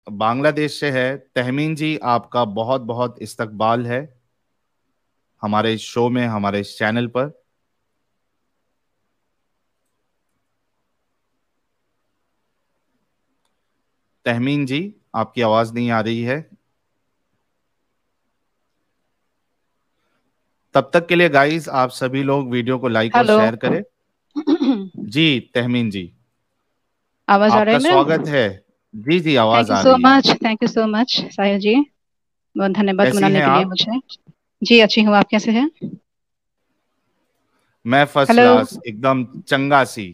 बांग्लादेश से है। तहमीन जी, आपका बहुत बहुत इस्तकबाल है हमारे इस शो में, हमारे इस चैनल पर। तहमीन जी, आपकी आवाज नहीं आ रही है। तब तक के लिए गाइस, आप सभी लोग वीडियो को लाइक और हेलो। शेयर करें। जी तहमीन जी, आवाज आ रहा आपका है मेरा? स्वागत है। जी जी, आवाज थैंक यू आ सो रही है। Much, thank you so much Sahil ji. बहुत धन्यवाद कैसी बुलाने हैं के लिए आप? मुझे। जी अच्छी हूँ, आप कैसे हैं? मैं फर्स्ट हेलो। क्लास, एकदम चंगा सी।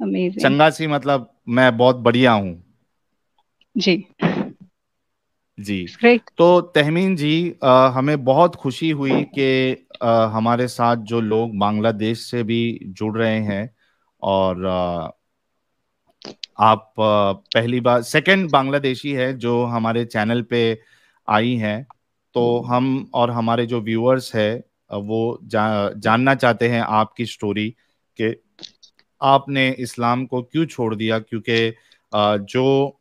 अमेजिंग। चंगा सी मतलब मैं बहुत बढ़िया हूँ। जी। जी। ग्रेट। तो तहमीन जी, हमें बहुत खुशी हुई कि हमारे साथ जो लोग बांग्लादेश से भी जुड़ रहे हैं। और आप पहली बार सेकंड बांग्लादेशी है जो हमारे चैनल पे आई हैं। तो हम और हमारे जो व्यूअर्स है वो जानना चाहते हैं आपकी स्टोरी, कि आपने इस्लाम को क्यों छोड़ दिया। क्योंकि जो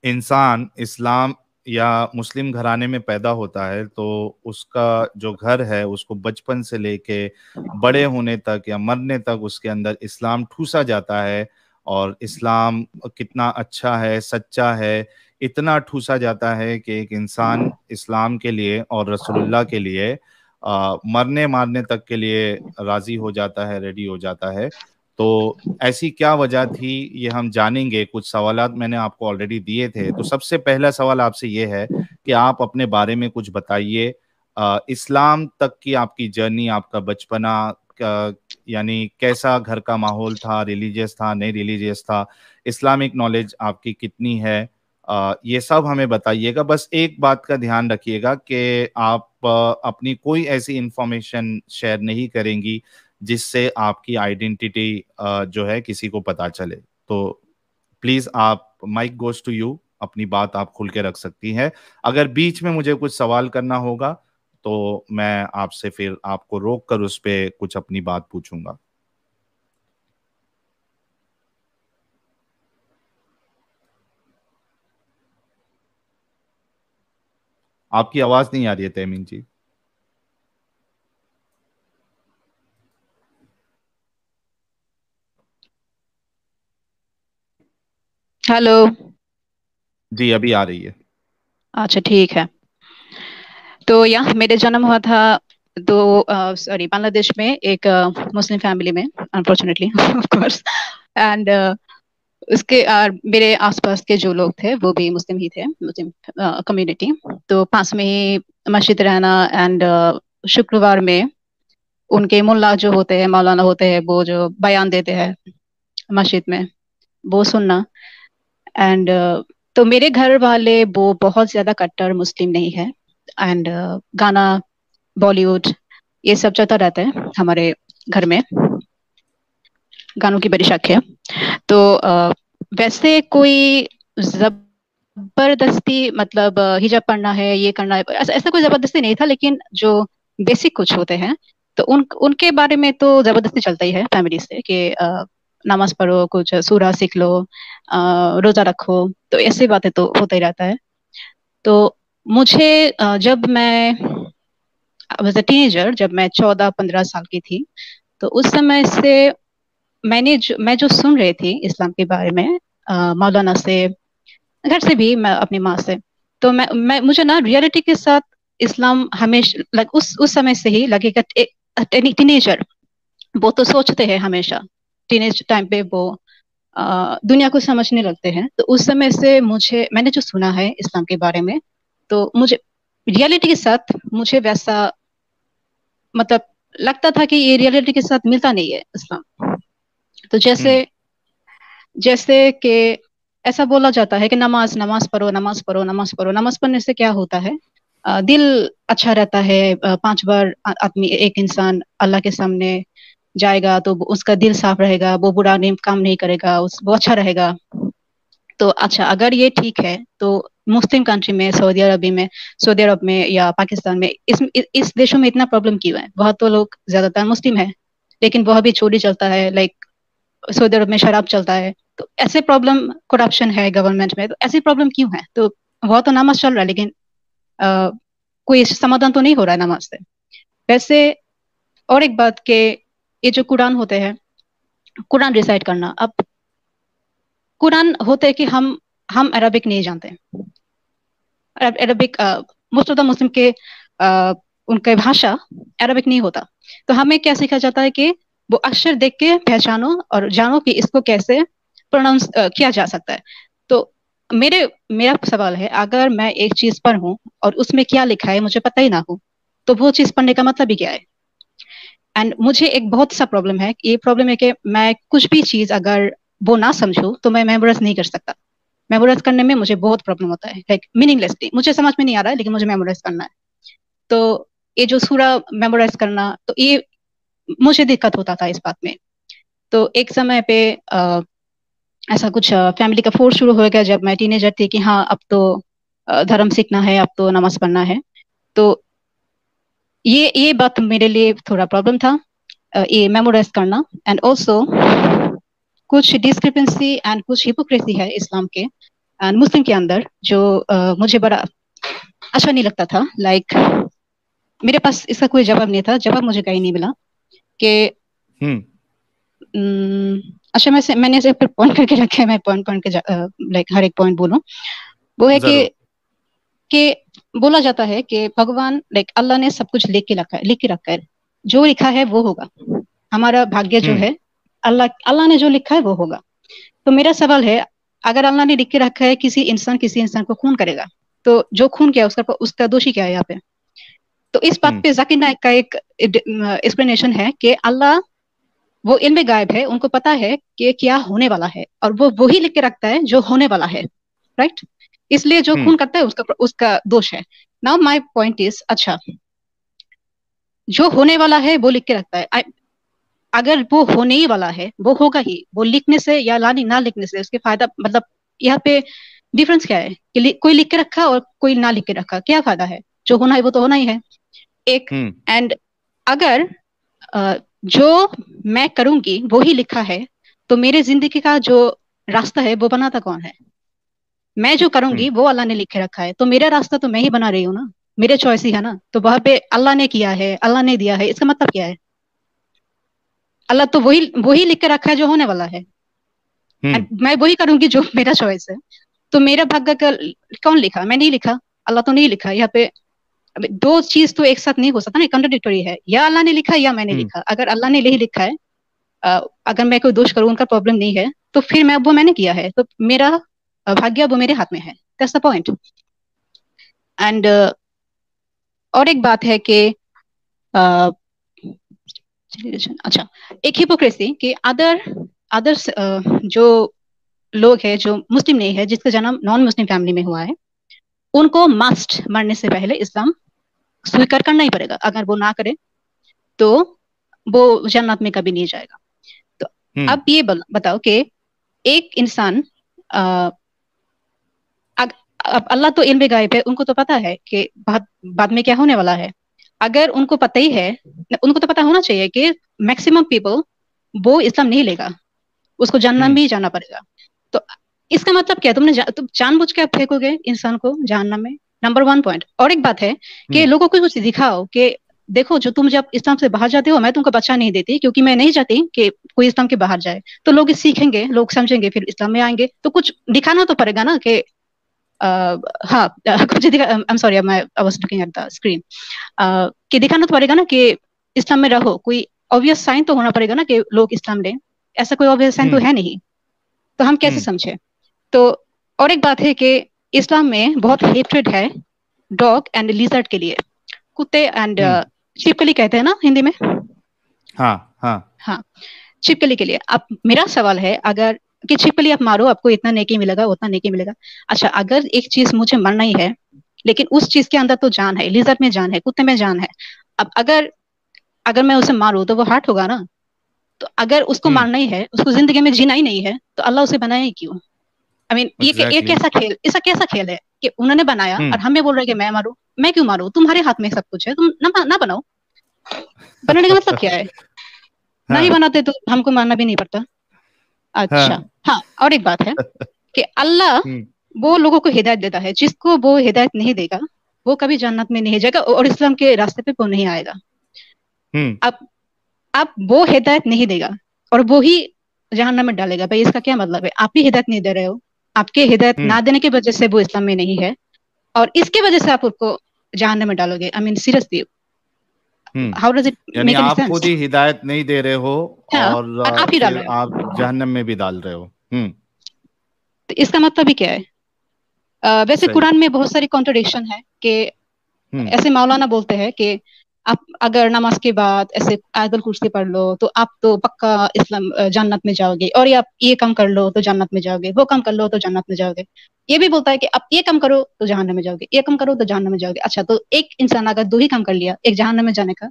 इंसान इस्लाम या मुस्लिम घराने में पैदा होता है तो उसका जो घर है उसको बचपन से लेके बड़े होने तक या मरने तक उसके अंदर इस्लाम ठूसा जाता है। और इस्लाम कितना अच्छा है, सच्चा है, इतना ठूसा जाता है कि एक इंसान इस्लाम के लिए और रसूलुल्लाह के लिए मरने मारने तक के लिए राजी हो जाता है, रेडी हो जाता है। तो ऐसी क्या वजह थी, ये हम जानेंगे। कुछ सवालात मैंने आपको ऑलरेडी दिए थे। तो सबसे पहला सवाल आपसे ये है कि आप अपने बारे में कुछ बताइए। इस्लाम तक की आपकी जर्नी, आपका बचपना यानी कैसा घर का माहौल था, रिलीजियस था, नहीं रिलीजियस था, इस्लामिक नॉलेज आपकी कितनी है, ये सब हमें बताइएगा। बस एक बात का ध्यान रखिएगा कि आप अपनी कोई ऐसी इंफॉर्मेशन शेयर नहीं करेंगी जिससे आपकी आइडेंटिटी जो है किसी को पता चले। तो प्लीज, आप माइक गोज टू यू, अपनी बात आप खुल के रख सकती हैं। अगर बीच में मुझे कुछ सवाल करना होगा तो मैं आपसे फिर आपको रोक कर उस पे कुछ अपनी बात पूछूंगा। आपकी आवाज नहीं आ रही है तैमीन जी। हेलो। जी, अभी आ रही है। अच्छा ठीक है। तो यहाँ मेरे जन्म हुआ था दो सॉरी बांग्लादेश में एक मुस्लिम फैमिली में, अनफॉर्चुनेटली ऑफ कोर्स। एंड उसके मेरे आसपास के जो लोग थे वो भी मुस्लिम ही थे, मुस्लिम कम्युनिटी। तो पास में ही मस्जिद रहना। एंड शुक्रवार में उनके मुल्ला जो होते हैं, मौलाना होते हैं, वो जो बयान देते हैं मस्जिद में, वो सुनना। एंड तो मेरे घर वाले वो बहुत ज्यादा कट्टर मुस्लिम नहीं है। एंड गाना, बॉलीवुड, ये सब चलता रहता है हमारे घर में। गानों की बड़ी शौक है। तो वैसे कोई जबरदस्ती मतलब हिजाब पढ़ना है, ये करना है, ऐसा ऐसा कोई जबरदस्ती नहीं था। लेकिन जो बेसिक कुछ होते हैं तो उनके बारे में तो जबरदस्ती चलता ही है फैमिली से कि नमाज पढ़ो, कुछ सूरा सीख लो, रोजा रखो। तो ऐसी बातें तो होता ही रहता है। तो मुझे जब मैं एज अ टीनेजर, जब मैं 14-15 साल की थी, तो उस समय से मैं जो सुन रही थी इस्लाम के बारे में, मौलाना से, घर से भी, मैं अपनी माँ से। तो मैं मुझे ना रियलिटी के साथ इस्लाम हमेशा उस समय से ही लगेगा। टीनेजर वो तो सोचते हैं हमेशा, टीनेज टाइम पे वो दुनिया को समझने लगते हैं। तो उस समय से मुझे, मैंने जो सुना है इस्लाम के बारे में, तो मुझे रियलिटी के साथ मुझे वैसा मतलब लगता था कि ये रियलिटी के साथ मिलता नहीं है इस्लाम। तो जैसे हम्म। जैसे कि ऐसा बोला जाता है कि नमाज नमाज पढ़ो, नमाज पढ़ो, नमाज पढ़ो। नमाज पढ़ने से क्या होता है? दिल अच्छा रहता है। 5 बार आदमी, एक इंसान अल्लाह के सामने जाएगा तो उसका दिल साफ रहेगा, वो बुरा नहीं काम नहीं करेगा, वो अच्छा रहेगा। तो अच्छा, अगर ये ठीक है तो मुस्लिम कंट्री में, सऊदी अरब में या पाकिस्तान में, इस देशों में इतना प्रॉब्लम क्यों है? वहाँ तो लोग ज्यादातर मुस्लिम है, लेकिन वहाँ भी चोरी चलता है। लाइक सऊदी अरब में शराब चलता है। तो ऐसे प्रॉब्लम, करप्शन है गवर्नमेंट में, तो ऐसी प्रॉब्लम क्यों है? तो वो तो नमाज चल रहा है, लेकिन कोई समाधान तो नहीं हो रहा है नमाज से। वैसे और एक बात के, ये जो कुरान होते हैं, कुरान रिसाइट करना, अब कुरान होते हैं कि हम अरबिक नहीं जानते। Arabic most of the Muslim के उनके भाषा अरबिक नहीं होता, तो हमें क्या सीखा जाता है कि वो अक्षर देख के पहचानो और जानो कि इसको कैसे प्रोनाउंस किया जा सकता है। तो मेरा सवाल है, अगर मैं एक चीज पढ़ूं और उसमें क्या लिखा है मुझे पता ही ना हो, तो वो चीज पढ़ने का मतलब ही क्या है? एंड मुझे एक बहुत सा प्रॉब्लम है, ये प्रॉब्लम है कि मैं कुछ भी चीज अगर वो ना समझूं तो मैं मेमोराइज नहीं कर सकता। मेमोराइज करने में मुझे बहुत प्रॉब्लम होता है, लाइक मीनिंगलेसली, मुझे समझ में नहीं आ रहा है लेकिन मुझे मेमोराइज करना है। तो ये जो सूरा मेमोराइज करना, तो ये मुझे दिक्कत होता था इस बात में। तो एक समय पे ऐसा कुछ फैमिली का फोर्स शुरू हो गया जब मैं टीनेजर थी कि हाँ अब तो धर्म सीखना है, अब तो नमाज पढ़ना है। तो ये बात मेरे लिए थोड़ा प्रॉब्लम था, ये मेमोराइज करना। एंड ऑल्सो कुछ डिस्क्रिपेंसी एंड कुछ हिपोक्रेसी है इस्लाम के एंड मुस्लिम के अंदर, जो मुझे बड़ा अच्छा नहीं लगता था। लाइक मेरे पास इसका कोई जवाब नहीं था, जवाब मुझे कहीं नहीं मिला कि अच्छा मैंने इसे फिर पॉइंट करके रखे हैं, मैं पॉइंट पॉइंट के लाइक हर एक पॉइंट बोलूं। वो है कि बोला जाता है कि भगवान, लाइक अल्लाह ने सब कुछ लिख के रखा है, जो लिखा है वो होगा। हमारा भाग्य जो है, अल्लाह ने जो लिखा है वो होगा। तो मेरा सवाल है, अगर अल्लाह ने लिख के रखा है किसी इंसान को खून करेगा, तो जो खून किया उसका दोषी क्या है यहाँ पे? तो इस बात पे जाकिर नाइक का एक एक्सप्लेनेशन है कि अल्लाह वो इल्म गायब है, उनको पता है कि क्या होने वाला है, और वो वही लिख के रखता है जो होने वाला है, राइट? इसलिए जो खून करता है उसका दोष है। नाउ माय पॉइंट इज, अच्छा जो होने वाला है वो लिख के रखता है, अगर वो होने ही वाला है वो होगा ही, वो लिखने से या ना लिखने से उसके फायदा, मतलब यहाँ पे डिफरेंस क्या है कि कोई लिख के रखा और कोई ना लिख के रखा, क्या फायदा है? जो होना है वो तो होना ही है एक। एंड अगर जो मैं करूंगी वो ही लिखा है, तो मेरे जिंदगी का जो रास्ता है वो बनाता कौन है? मैं जो करूंगी वो अल्लाह ने लिखे रखा है, तो मेरा रास्ता तो मैं ही बना रही हूँ ना, मेरे चॉइस ही है ना। तो वहां पे अल्लाह ने किया है, अल्लाह ने दिया है, इसका मतलब क्या है? अल्लाह तो वही लिख के रखा है जो होने वाला है, मैं वही करूंगी जो मेरा चॉइस है। तो मेरा भाग्य का कौन लिखा? मैं नहीं लिखा, अल्लाह तो नहीं लिखा। यहाँ पे दो चीज तो एक साथ नहीं हो सकता ना, कॉन्ट्रडिक्टरी है, या अल्लाह ने लिखा या मैंने लिखा। अगर अल्लाह ने नहीं लिखा है, अगर मैं कोई दोष करूं, उनका प्रॉब्लम नहीं है, तो फिर मैं वो मैंने किया है, तो मेरा भाग्य वो मेरे हाथ में है। That's the point. एंड और एक बात है कि अच्छा, एक हिपोक्रेसी कि अदर्स जो लोग हैं जो मुस्लिम नहीं है, जिसका जन्म नॉन मुस्लिम फैमिली में हुआ है, उनको मस्ट मरने से पहले इस्लाम स्वीकार करना ही पड़ेगा। अगर वो ना करे तो वो जन्नत में कभी नहीं जाएगा। तो अब ये बताओ कि एक इंसान, अब अल्लाह तो इल्म गायब है, उनको तो पता है कि बाद में क्या होने वाला है। अगर उनको पता ही है, उनको तो पता होना चाहिए कि मैक्सिमम पीपल वो इस्लाम नहीं लेगा, उसको जहन्नम भी जाना पड़ेगा। तो इसका मतलब क्या? तुम जानबूझ के फेंकोगे इंसान को जहन्नम में, नंबर 1 पॉइंट। और एक बात है कि लोगों को कुछ दिखाओ कि देखो, जो तुम जब इस्लाम से बाहर जाते हो, मैं तुमको बच्चा नहीं देती क्योंकि मैं नहीं चाहती कि कोई इस्लाम के बाहर जाए। तो लोग सीखेंगे, लोग समझेंगे, फिर इस्लाम में आएंगे। तो कुछ दिखाना तो पड़ेगा ना कि हाँ कुछ दिखा। I am sorry, I was looking at the screen. कि दिखाना तो पड़ेगा ना कि इस्लाम में रहो, कोई ऑब्वियस साइन तो होना पड़ेगा ना कि लोग इस्लाम लें। ऐसा कोई ऑब्वियस साइन तो है नहीं, तो हम कैसे समझे? तो और एक बात है कि इस्लाम में बहुत हेट्रेड है डॉग एंड लिजर्ड के लिए, कुत्ते एंड छिपकली कहते हैं ना हिंदी में। हाँ, छिपकली के लिए। अब मेरा सवाल है, अगर कि छिपकली आप मारो, आपको इतना नेकी मिलेगा, उतना नेकी मिलेगा। अच्छा, अगर एक चीज मुझे मरना ही है, लेकिन उस चीज के अंदर तो जान है, लिजर्ड में जान है, कुत्ते में जान है। अब अगर मैं उसे मारूं तो वो हार्ट होगा ना। तो अगर उसको मारना ही है, उसको जिंदगी में जीना ही नहीं है, तो अल्लाह उसे बनाया ही क्यों? आई मीन ये कैसा खेल है कि उन्होंने बनाया और हमें बोल रहे कि मैं मारूं? मैं क्यों मारूं? तुम्हारे हाथ में सब कुछ है, तुम ना बनाओ। बनाने का मतलब क्या है? नहीं बनाते तो हमको मारना भी नहीं पड़ता। अच्छा, हाँ। हाँ, और एक बात है कि अल्लाह हम्म। वो लोगों को हिदायत देता है, जिसको वो हिदायत नहीं देगा वो कभी जन्नत में नहीं जाएगा और इस्लाम के रास्ते पे वो नहीं आएगा। हम्म। अब आप वो हिदायत नहीं देगा और वो ही जहन्नम में डालेगा, भाई इसका क्या मतलब है? आप ही हिदायत नहीं दे रहे हो, आपके हिदायत हम्म। ना देने की वजह से वो इस्लाम में नहीं है और इसके वजह से आप उसको जहन्नम में डालोगे। I mean seriously, how does it यानी मेक एनी आप सेंस? खुद ही हिदायत नहीं दे रहे हो हाँ, और और आप ही डाल फिर रहे आप हो, जहन्नम में भी डाल रहे हो। हम्म। तो इसका मतलब ही क्या है? वैसे सही। कुरान में बहुत सारी कॉन्ट्रडिक्शन है कि हम्म। ऐसे मौलाना बोलते हैं कि आप अगर नमाज के बाद ऐसे आयतुल कुर्सी पढ़ लो तो आप तो पक्का इस्लाम जन्नत में जाओगे, और ये आप ये काम कर लो तो जन्नत में जाओगे, वो काम कर लो तो जन्नत में जाओगे। ये भी बोलता है कि आप ये काम करो तो जहन्नम में जाओगे, ये काम करो तो जहन्नम में जाओगे। अच्छा, तो एक इंसान अगर दो ही काम कर लिया, एक जहन्नम में जाने का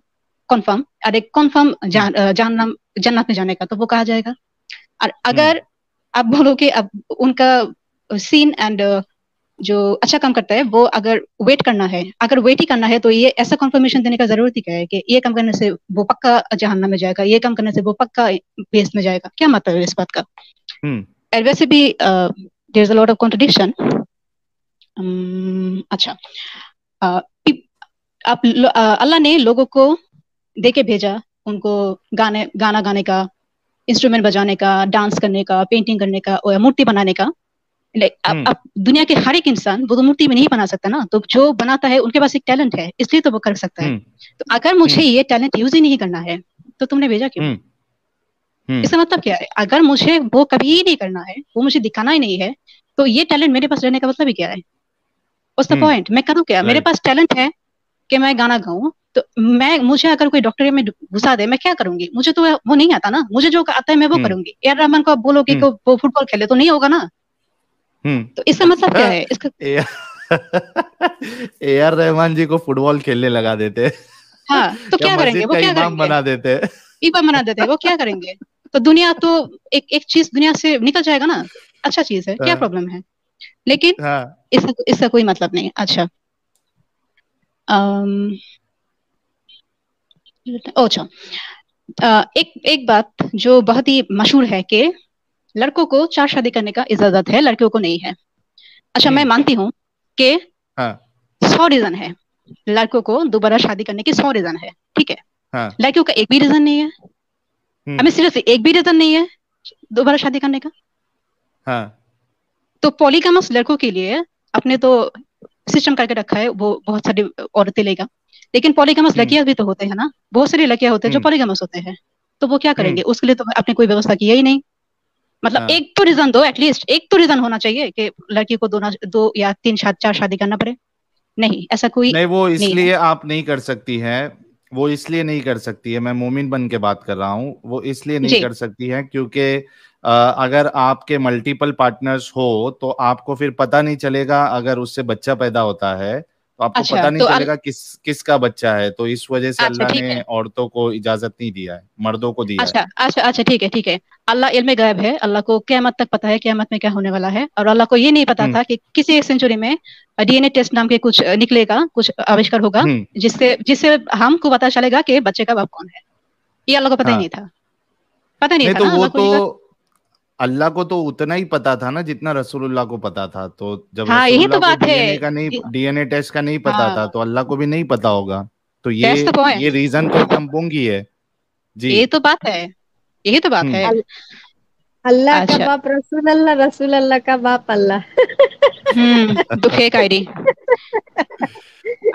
कन्फर्म और एक कन्फर्म हम्म। जहन्नम जन्नत में जाने का, तो वो कहा जाएगा। और हम्म। अगर आप बोलो कि अब उनका सीन एंड जो अच्छा काम करता है वो अगर वेट करना है, अगर वेट ही करना है, तो ये ऐसा कंफर्मेशन देने का जरूरत ही क्या है कि ये काम करने से वो पक्का जहन्नम में जाएगा, ये काम करने से वो पक्का बेस में जाएगा? क्या मतलब है इस बात का? हम्म। और वैसे भी there is a lot of contradiction. अच्छा, अ, अल्लाह ने लोगों को दे के भेजा, उनको गाना गाने का, इंस्ट्रूमेंट बजाने का, डांस करने का, पेंटिंग करने का और मूर्ति बनाने का। लाइक हम्म। अब दुनिया के हर एक इंसान वो तो मूर्ति में नहीं बना सकता ना, तो जो बनाता है उनके पास एक टैलेंट है, इसलिए तो वो कर सकता है। हम्म। तो अगर मुझे हम्म। ये टैलेंट यूज ही नहीं करना है तो तुमने भेजा क्यों? हम्म। हम्म। इसका मतलब क्या है? अगर मुझे वो कभी ही नहीं करना है, वो मुझे दिखाना ही नहीं है, तो ये टैलेंट मेरे पास रहने का मतलब ही क्या है? What's the hmm. पॉइंट? मैं करूँ क्या? मेरे राइट। पास टैलेंट है कि मैं गाना गाऊं, तो मैं मुझे अगर कोई डॉक्टर में घुसा दे, मैं क्या करूंगी? मुझे तो वो नहीं आता ना, मुझे जो आता है मैं वो हम्म। करूंगी। ए आर रहमान को आप बोलोगे कि हम्म। वो फुटबॉल खेले तो नहीं होगा ना। तो इसका मतलब क्या है इसका? ए आर रहमान जी को फुटबॉल खेलने लगा देते हाँ, तो या क्या करेंगे? मस्जिद वो का क्या इमाम करेंगे? बना देते। ईबा मना देते हैं, वो क्या करेंगे? तो दुनिया तो एक एक चीज दुनिया से निकल जाएगा ना, अच्छा चीज है, क्या हाँ। प्रॉब्लम है? लेकिन हाँ। इसका इसका कोई मतलब नहीं। अच्छा, अम, अच्छा, एक एक बात जो बहुत ही मशहूर है कि लड़कों को चार शादी करने का इजाजत है, लड़कियों को नहीं है। अच्छा, मैं हम्म। मानती हूँ कि हाँ। 100 रीजन है लड़कों को दोबारा शादी करने के, 100 रीजन है, ठीक है। हाँ। लड़कियों का एक भी रीजन नहीं है, हम्म। हमें सिर्फ एक भी रीजन नहीं है दोबारा शादी करने का। हाँ। तो पॉलीगामस लड़कों के लिए अपने तो सिस्टम करके रखा है, वो बहुत सारी औरतें लेगा। लेकिन पॉलीगामस हम्म। लड़कियां भी तो होते हैं ना, बहुत सारी लड़कियां होते हैं जो हम्म। पॉलीगामस होते हैं। तो वो क्या हम्म। करेंगे? उसके लिए तो आपने कोई व्यवस्था किया ही नहीं। मतलब हाँ। एक तो रीजन दो, एटलीस्ट एक तो रीजन होना चाहिए कि लड़की को दो या तीन चार शादी करना पड़े। नहीं, ऐसा कोई नहीं, वो नहीं है। इसलिए आप नहीं कर सकती हैं। वो इसलिए नहीं कर सकती है, मैं मोमिन बन के बात कर रहा हूँ, वो इसलिए नहीं जी, कर सकती है क्योंकि अगर आपके मल्टीपल पार्टनर्स हो तो आपको फिर पता नहीं चलेगा, अगर उससे बच्चा पैदा होता है तो आपको अच्छा पता नहीं तो चलेगा किसका बच्चा है। तो इस वजह से अच्छा अल्लाह ठीक ने है। औरतों को इजाजत नहीं दिया है, मर्दों को दिया है। अच्छा अच्छा अच्छा, ठीक है ठीक है। अल्लाह इल्म गायब है, अल्लाह को क़यामत तक पता है क़यामत में क्या होने वाला है, और अल्लाह को ये नहीं पता हम्म। था कि किसी एक सेंचुरी में डीएनए टेस्ट नाम के कुछ निकलेगा, कुछ आविष्कार होगा, हम्म। जिससे जिससे हमको पता चलेगा कि बच्चे का बाप कौन है। ये अल्लाह को पता ही नहीं हाँ। था, पता नहीं नहीं था तो ना वो अल्लाह को तो ये बात। अल्लाह को तो उतना ही पता था ना जितना रसूलुल्लाह को पता था। तो जब हाँ, यही तो रसूलुल्लाह को बात है। डीएनए टेस्ट का नहीं पता था हाँ, तो अल्लाह को भी नहीं पता होगा। तो दैट्स द ये पॉइंट। रीजन तो एकदम बोंगी है। जी। यही तो बात है, यही तो बात है। हम्म। अल- अल्लाह का अच्छा, बाप रसूल अल्लाह, रसूल अल्लाह का बाप Allah. The fake ID,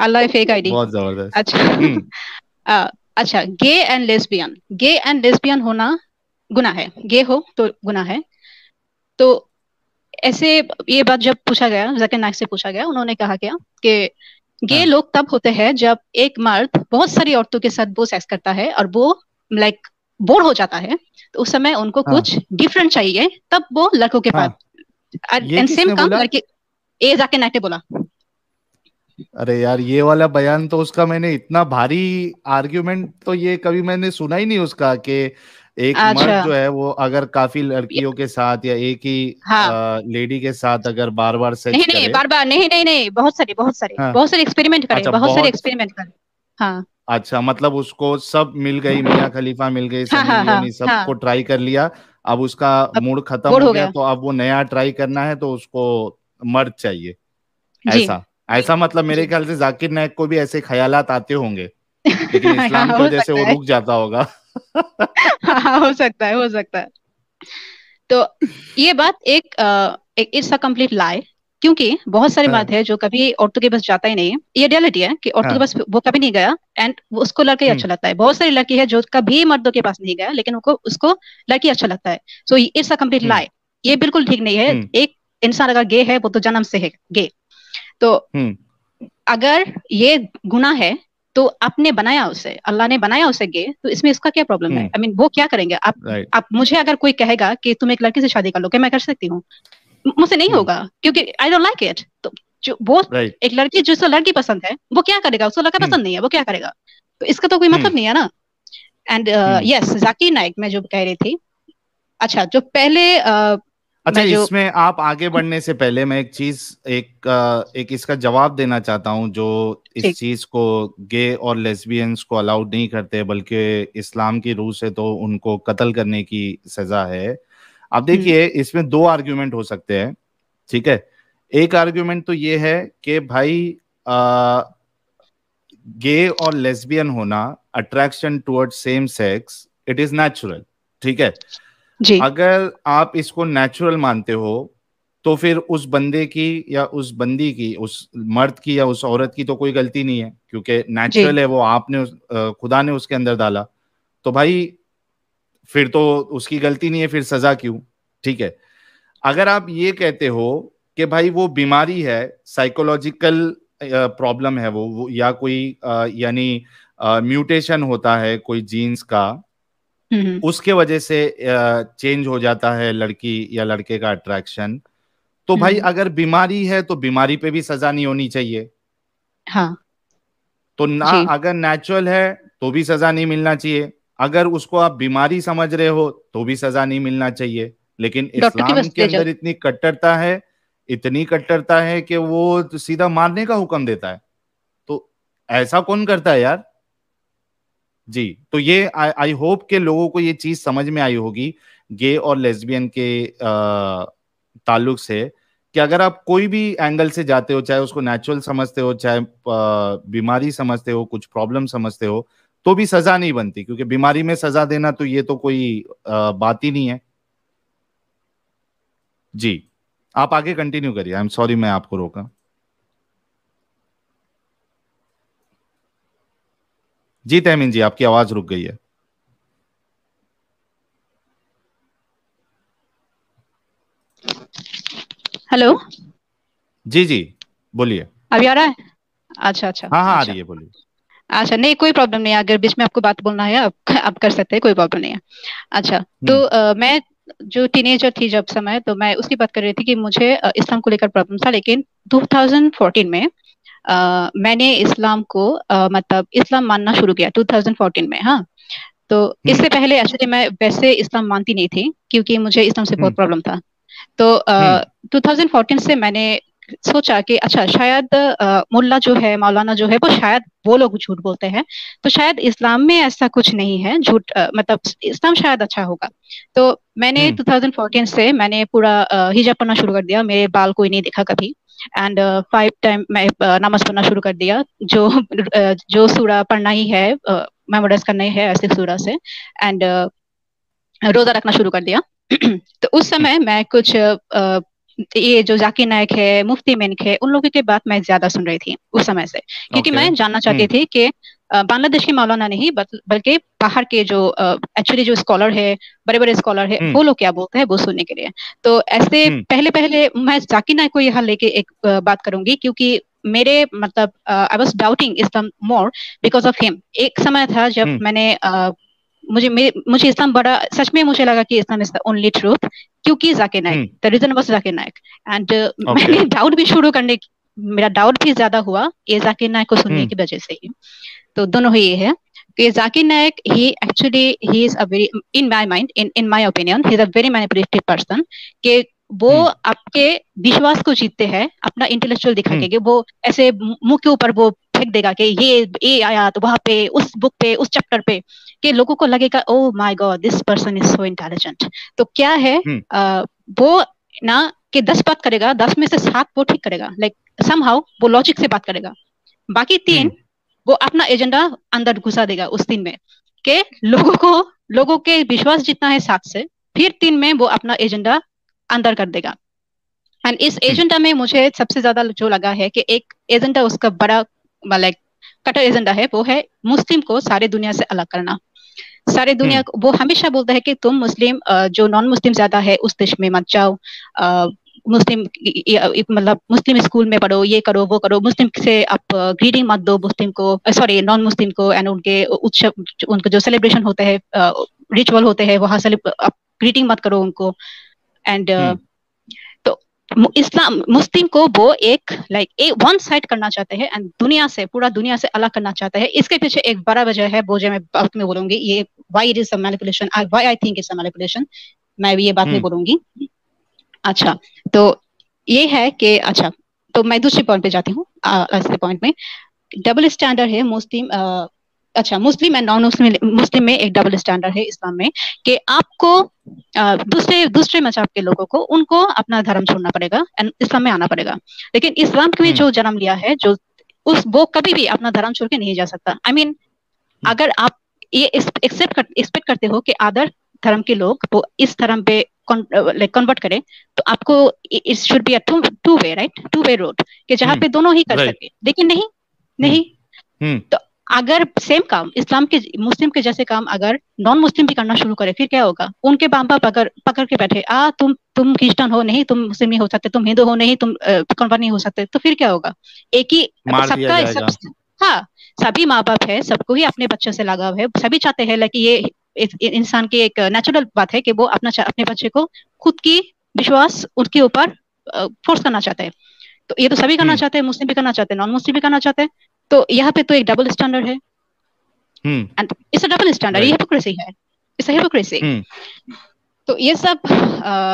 Allah fake ID. बहुत जबरदस्त। अच्छा, हम्म। अच्छा, गे एंड लेस्बियन होना गुनाह है, गे हो तो गुनाह है। तो ऐसे ये बात जब पूछा गया, जाकिर नाइक से पूछा गया, उन्होंने कहा क्या कि गे हाँ। लोग तब होते हैं जब एक मर्द बहुत सारी औरतों के साथ वो सेक्स करता है और वो लाइक बोर हो जाता है, तो उस समय उनको हाँ। कुछ डिफरेंट चाहिए, तब वो लड़कों के पास। हाँ। ये एंड सेम किसने काम बोला? लड़के, ए जाकिर नाइक ने बोला। अरे यार, ये वाला बयान तो उसका मैंने इतना भारी आर्ग्यूमेंट तो ये कभी मैंने सुना ही नहीं उसका, कि एक अच्छा, मर्द जो है वो अगर काफी लड़कियों के साथ या एक ही हाँ, लेडी के साथ अगर बार बार नहीं सेक्स नहीं, करे। बार बार नहीं नहीं नहीं, बहुत सारे हाँ। बहुत सारे एक्सपेरिमेंट करे, अच्छा, बहुत सारे बहुत। एक्सपेरिमेंट करे। हाँ, अच्छा, मतलब उसको सब मिल गई, मियाँ खलीफा मिल गई, हाँ सनी हाँ हाँ लियोनी, सबको हाँ, ट्राई कर लिया, अब उसका अब मूड खत्म बोर हो हो गया, गया। तो अब वो नया ट्राई करना है, तो उसको मर्द चाहिए। जी ऐसा जी ऐसा मतलब मेरे जी। ख्याल से जाकिर नायक को भी ऐसे ख्यालात आते होंगे, लेकिन हाँ इस्लाम की हो वजह से सकता वो है। रुक जाता होगा। हाँ हो सकता है, हो सकता है। तो ये बात एक इट्स अ कंप्लीट लाई, क्योंकि बहुत सारी हाँ बात है जो कभी औरतों के बस जाता ही नहीं है। ये रियलिटी है कि औरतों के हाँ। पास वो कभी नहीं गया, एंड उसको लड़का ही हम्म अच्छा लगता है। बहुत सारी लड़की है जो कभी मर्दों के पास नहीं गया, लेकिन उनको उसको लड़की अच्छा लगता है। सो इट्स अ कंप्लीट हम्म लाई। ये बिल्कुल ठीक नहीं है। हम्म एक इंसान अगर गे है वो तो जन्म से है गे। तो हम्म अगर ये गुनाह है तो आपने बनाया उसे, अल्लाह ने बनाया उसे गे, तो इसमें इसका क्या प्रॉब्लम है? हम्म। आई मीन वो क्या करेंगे? राइट। आप मुझे अगर कोई कहेगा कि तुम एक लड़की से शादी कर लो, क्या मैं कर सकती हूँ? मुझसे नहीं हम्म। होगा, क्योंकि आई डोंट लाइक इट। तो जो वो राइट। एक लड़की जिसको लड़की पसंद है वो क्या करेगा? उसको लड़का हम्म पसंद नहीं है, वो क्या करेगा? तो इसका तो कोई हम्म मतलब नहीं है ना। And hmm. Yes, Zakir Naik मैं जो कह रही थी, अच्छा जो पहले अच्छा, मैं जो इसमें आप आगे बढ़ने से पहले मैं एक चीज, एक इसका जवाब देना चाहता हूं, जो इस ठीक। चीज को गे और लेस्बियंस को अलाउड नहीं करते, बल्कि इस्लाम की रूह से तो उनको कत्ल करने की सजा है। अब हम्म देखिए, इसमें दो आर्ग्यूमेंट हो सकते हैं, ठीक है। एक आर्ग्यूमेंट तो ये है कि भाई, गे और लेस्बियन होना, attraction towards same sex, it is natural, ठीक है। जी अगर आप इसको नेचुरल मानते हो, तो फिर उस बंदे की या उस बंदी की, उस मर्द की या उस औरत की तो कोई गलती नहीं है, क्योंकि जी नेचुरल है वो, आपने खुदा ने उसके अंदर डाला। तो भाई फिर तो उसकी गलती नहीं है, फिर सजा क्यों? ठीक है। अगर आप ये कहते हो कि भाई वो बीमारी है, साइकोलॉजिकल प्रॉब्लम है वो, या कोई यानी म्यूटेशन होता है कोई जीन्स का, हम्म। उसके वजह से चेंज हो जाता है लड़की या लड़के का अट्रैक्शन, तो भाई हम्म। अगर बीमारी है तो बीमारी पे भी सजा नहीं होनी चाहिए। हाँ तो ना, जी। अगर नेचुरल है तो भी सजा नहीं मिलना चाहिए, अगर उसको आप बीमारी समझ रहे हो तो भी सजा नहीं मिलना चाहिए। लेकिन डॉक्टर के इस्लाम पास के ले जाओ। अंदर इतनी कट्टरता है, इतनी कट्टरता है कि वो तो सीधा मारने का हुक्म देता है। तो ऐसा कौन करता है यार? जी, तो ये आई होप के लोगों को ये चीज समझ में आई होगी गे और लेस्बियन के ताल्लुक से, कि अगर आप कोई भी एंगल से जाते हो, चाहे उसको नेचुरल समझते हो, चाहे बीमारी समझते हो, कुछ प्रॉब्लम समझते हो, तो भी सजा नहीं बनती, क्योंकि बीमारी में सजा देना तो ये तो कोई बात ही नहीं है। जी, आप आगे कंटिन्यू करिए, आई एम सॉरी मैं आपको रोका। जी तहमीन जी, आपकी आवाज रुक गई है। हेलो, जी जी, बोलिए। अभी आ रहा है? अच्छा अच्छा हाँ हाँ, आ अच्छा। रही है, बोलिए। अच्छा नहीं, कोई प्रॉब्लम नहीं है, अगर बीच में आपको बात बोलना है आप कर सकते हैं, कोई प्रॉब्लम नहीं है। अच्छा तो हम्म मैं जो टीनेजर थी जब समय, तो मैं उसकी बात कर रही थी कि मुझे इस्लाम को लेकर प्रॉब्लम था, लेकिन 2014 में मैंने इस्लाम को मतलब इस्लाम मानना शुरू किया 2014 में। हाँ, तो हम्म इससे पहले एक्चुअली मैं वैसे इस्लाम मानती नहीं थी, क्योंकि मुझे इस्लाम से बहुत हम्म प्रॉब्लम था। तो हम्म 2014 से मैंने सोचा कि अच्छा शायद मुल्ला जो है, मौलाना जो है, वो शायद वो लोग झूठ बोलते हैं, तो शायद इस्लाम में ऐसा कुछ नहीं है झूठ, मतलब इस्लाम शायद अच्छा होगा। तो मैंने हम्म 2014 से मैंने पूरा हिजाब पढ़ना शुरू कर दिया, मेरे बाल कोई नहीं देखा कभी। एंड 5 टाइम मैं नमाज पढ़ना शुरू कर दिया, जो सूरा पढ़ना ही है, मेमोराइज करना ही है ऐसे सूरा से। एंड रोजा रखना शुरू कर दिया। तो उस हम्म। समय मैं कुछ ये जो जाकिर नायक है, मुफ्ती मेनक है, उन लोगों की बात मैं ज्यादा सुन रही थी उस समय से, क्योंकि ओके। मैं जानना चाहती थी कि बांग्लादेश के मौलाना नहीं बल्कि बाहर के जो एक्चुअली जो स्कॉलर है, बड़े बड़े स्कॉलर है, हम्म वो लोग क्या बोलते हैं वो सुनने के लिए। तो ऐसे हम्म पहले पहले मैं जाकिर नायक को यहाँ लेके एक बात करूंगी, क्योंकि मेरे मतलब I was doubting Islam more because of him. एक समय था जब हम्म मैंने मुझे इस्लाम बड़ा, सच में मुझे लगा कि Islam is the only truth, क्योंकि Zakir Naik, hmm. The reason was Zakir Naik. And okay. मैंने डाउट भी शुरू करने, मेरा डाउट भी ज्यादा हुआ ये जाकिर नायक को सुनने हम्म की वजह से ही। तो दोनों ही ये है कि जाकिर नायक ही actually he is a very, in my mind, in my opinion he is a very manipulative person, कि वो हम्म आपके विश्वास को जीतते हैं अपना इंटेलेक्चुअल दिखा हम्म के, कि वो ऐसे मुंह के ऊपर वो फेंक देगा कि ये आया तो वहां पे उस बुक पे उस चैप्टर पे, कि लोगों को लगेगा oh my God this person is so intelligent. तो क्या है वो ना कि 10 बात करेगा, 10 में से 7 वो ठीक करेगा, लाइक समहाउ वो लॉजिक से बात करेगा, बाकी 3 वो अपना एजेंडा अंदर घुसा देगा उस 3 में, के लोगों के विश्वास जितना है 7 से, फिर 3 में वो अपना एजेंडा अंदर कर देगा। एंड इस एजेंडा में मुझे सबसे ज्यादा जो लगा है कि एक एजेंडा उसका बड़ा लाइक कटर एजेंडा है, वो है मुस्लिम को सारे दुनिया से अलग करना। सारे दुनिया को वो हमेशा बोलता है कि तुम मुस्लिम जो नॉन मुस्लिम ज्यादा है उस देश में मत जाओ, मुस्लिम मतलब मुस्लिम स्कूल में पढ़ो, ये करो वो करो, मुस्लिम से आप ग्रीटिंग मत दो मुस्लिम को, सॉरी नॉन मुस्लिम को, एंड उनके उत्सव उनके जो सेलिब्रेशन होते हैं रिचुअल होते हैं वहां से आप ग्रीटिंग मत करो उनको। एंड तो इस्लाम मुस्लिम को वो एक वन साइड करना चाहते हैं एंड पूरा दुनिया से अलग करना चाहते हैं। इसके पीछे एक बड़ा वजह है, वो जो मैं बात में बोलूंगी, ये why it is a manipulation, why I think it's a manipulation, मैं ये बात में बोलूंगी। अच्छा, तो ये है कि अच्छा, तो मैं दूसरे पॉइंट पे जाती हूँ। ऐसे पॉइंट में डबल स्टैंडर्ड है मुस्लिम, अच्छा मुस्लिम एंड नॉन मुस्लिम में एक डबल स्टैंडर्ड है इस्लाम में, कि आपको दूसरे मजहब के लोगों को उनको अपना धर्म छोड़ना पड़ेगा एंड इस्लाम में आना पड़ेगा। लेकिन इस्लाम में जो जन्म लिया है जो वो कभी भी अपना धर्म छोड़ के नहीं जा सकता। आई मीन अगर आप ये एक्सपेक्ट करते हो कि अदर धर्म के लोग वो इस धर्म पे कन्वर्ट करें, तो आपको it should be a two way, right, two way road, कि जहाँ पे दोनों ही कर सके। लेकिन नहीं तो अगर सेम काम इस्लाम के मुस्लिम के जैसे काम अगर नॉन मुस्लिम भी करना शुरू करे, फिर क्या होगा? उनके बाप अगर पकड़ के बैठे, तुम क्रिश्चियन हो नहीं, तुम मुस्लिम नहीं हो सकते, तुम हिंदू हो नहीं, तुम कन्वर्ट नहीं हो सकते, तो फिर क्या होगा? एक ही सबका हाँ, सभी माँ बाप है, सबको ही अपने बच्चों से लगाव है, सभी चाहते हैं कि ये इंसान की एक नेचुरल बात है कि वो अपने बच्चे को खुद की विश्वास उसके ऊपर फोर्स करना चाहते हैं। तो ये तो सभी करना चाहते हैं, मुस्लिम भी करना चाहते हैं, नॉन मुस्लिम भी करना चाहते हैं। तो यहाँ पे तो एक डबल स्टैंडर्ड है and it's a double standard, ये हिपोक्रेसी है, इट्स अ हिपोक्रेसी। तो ये सब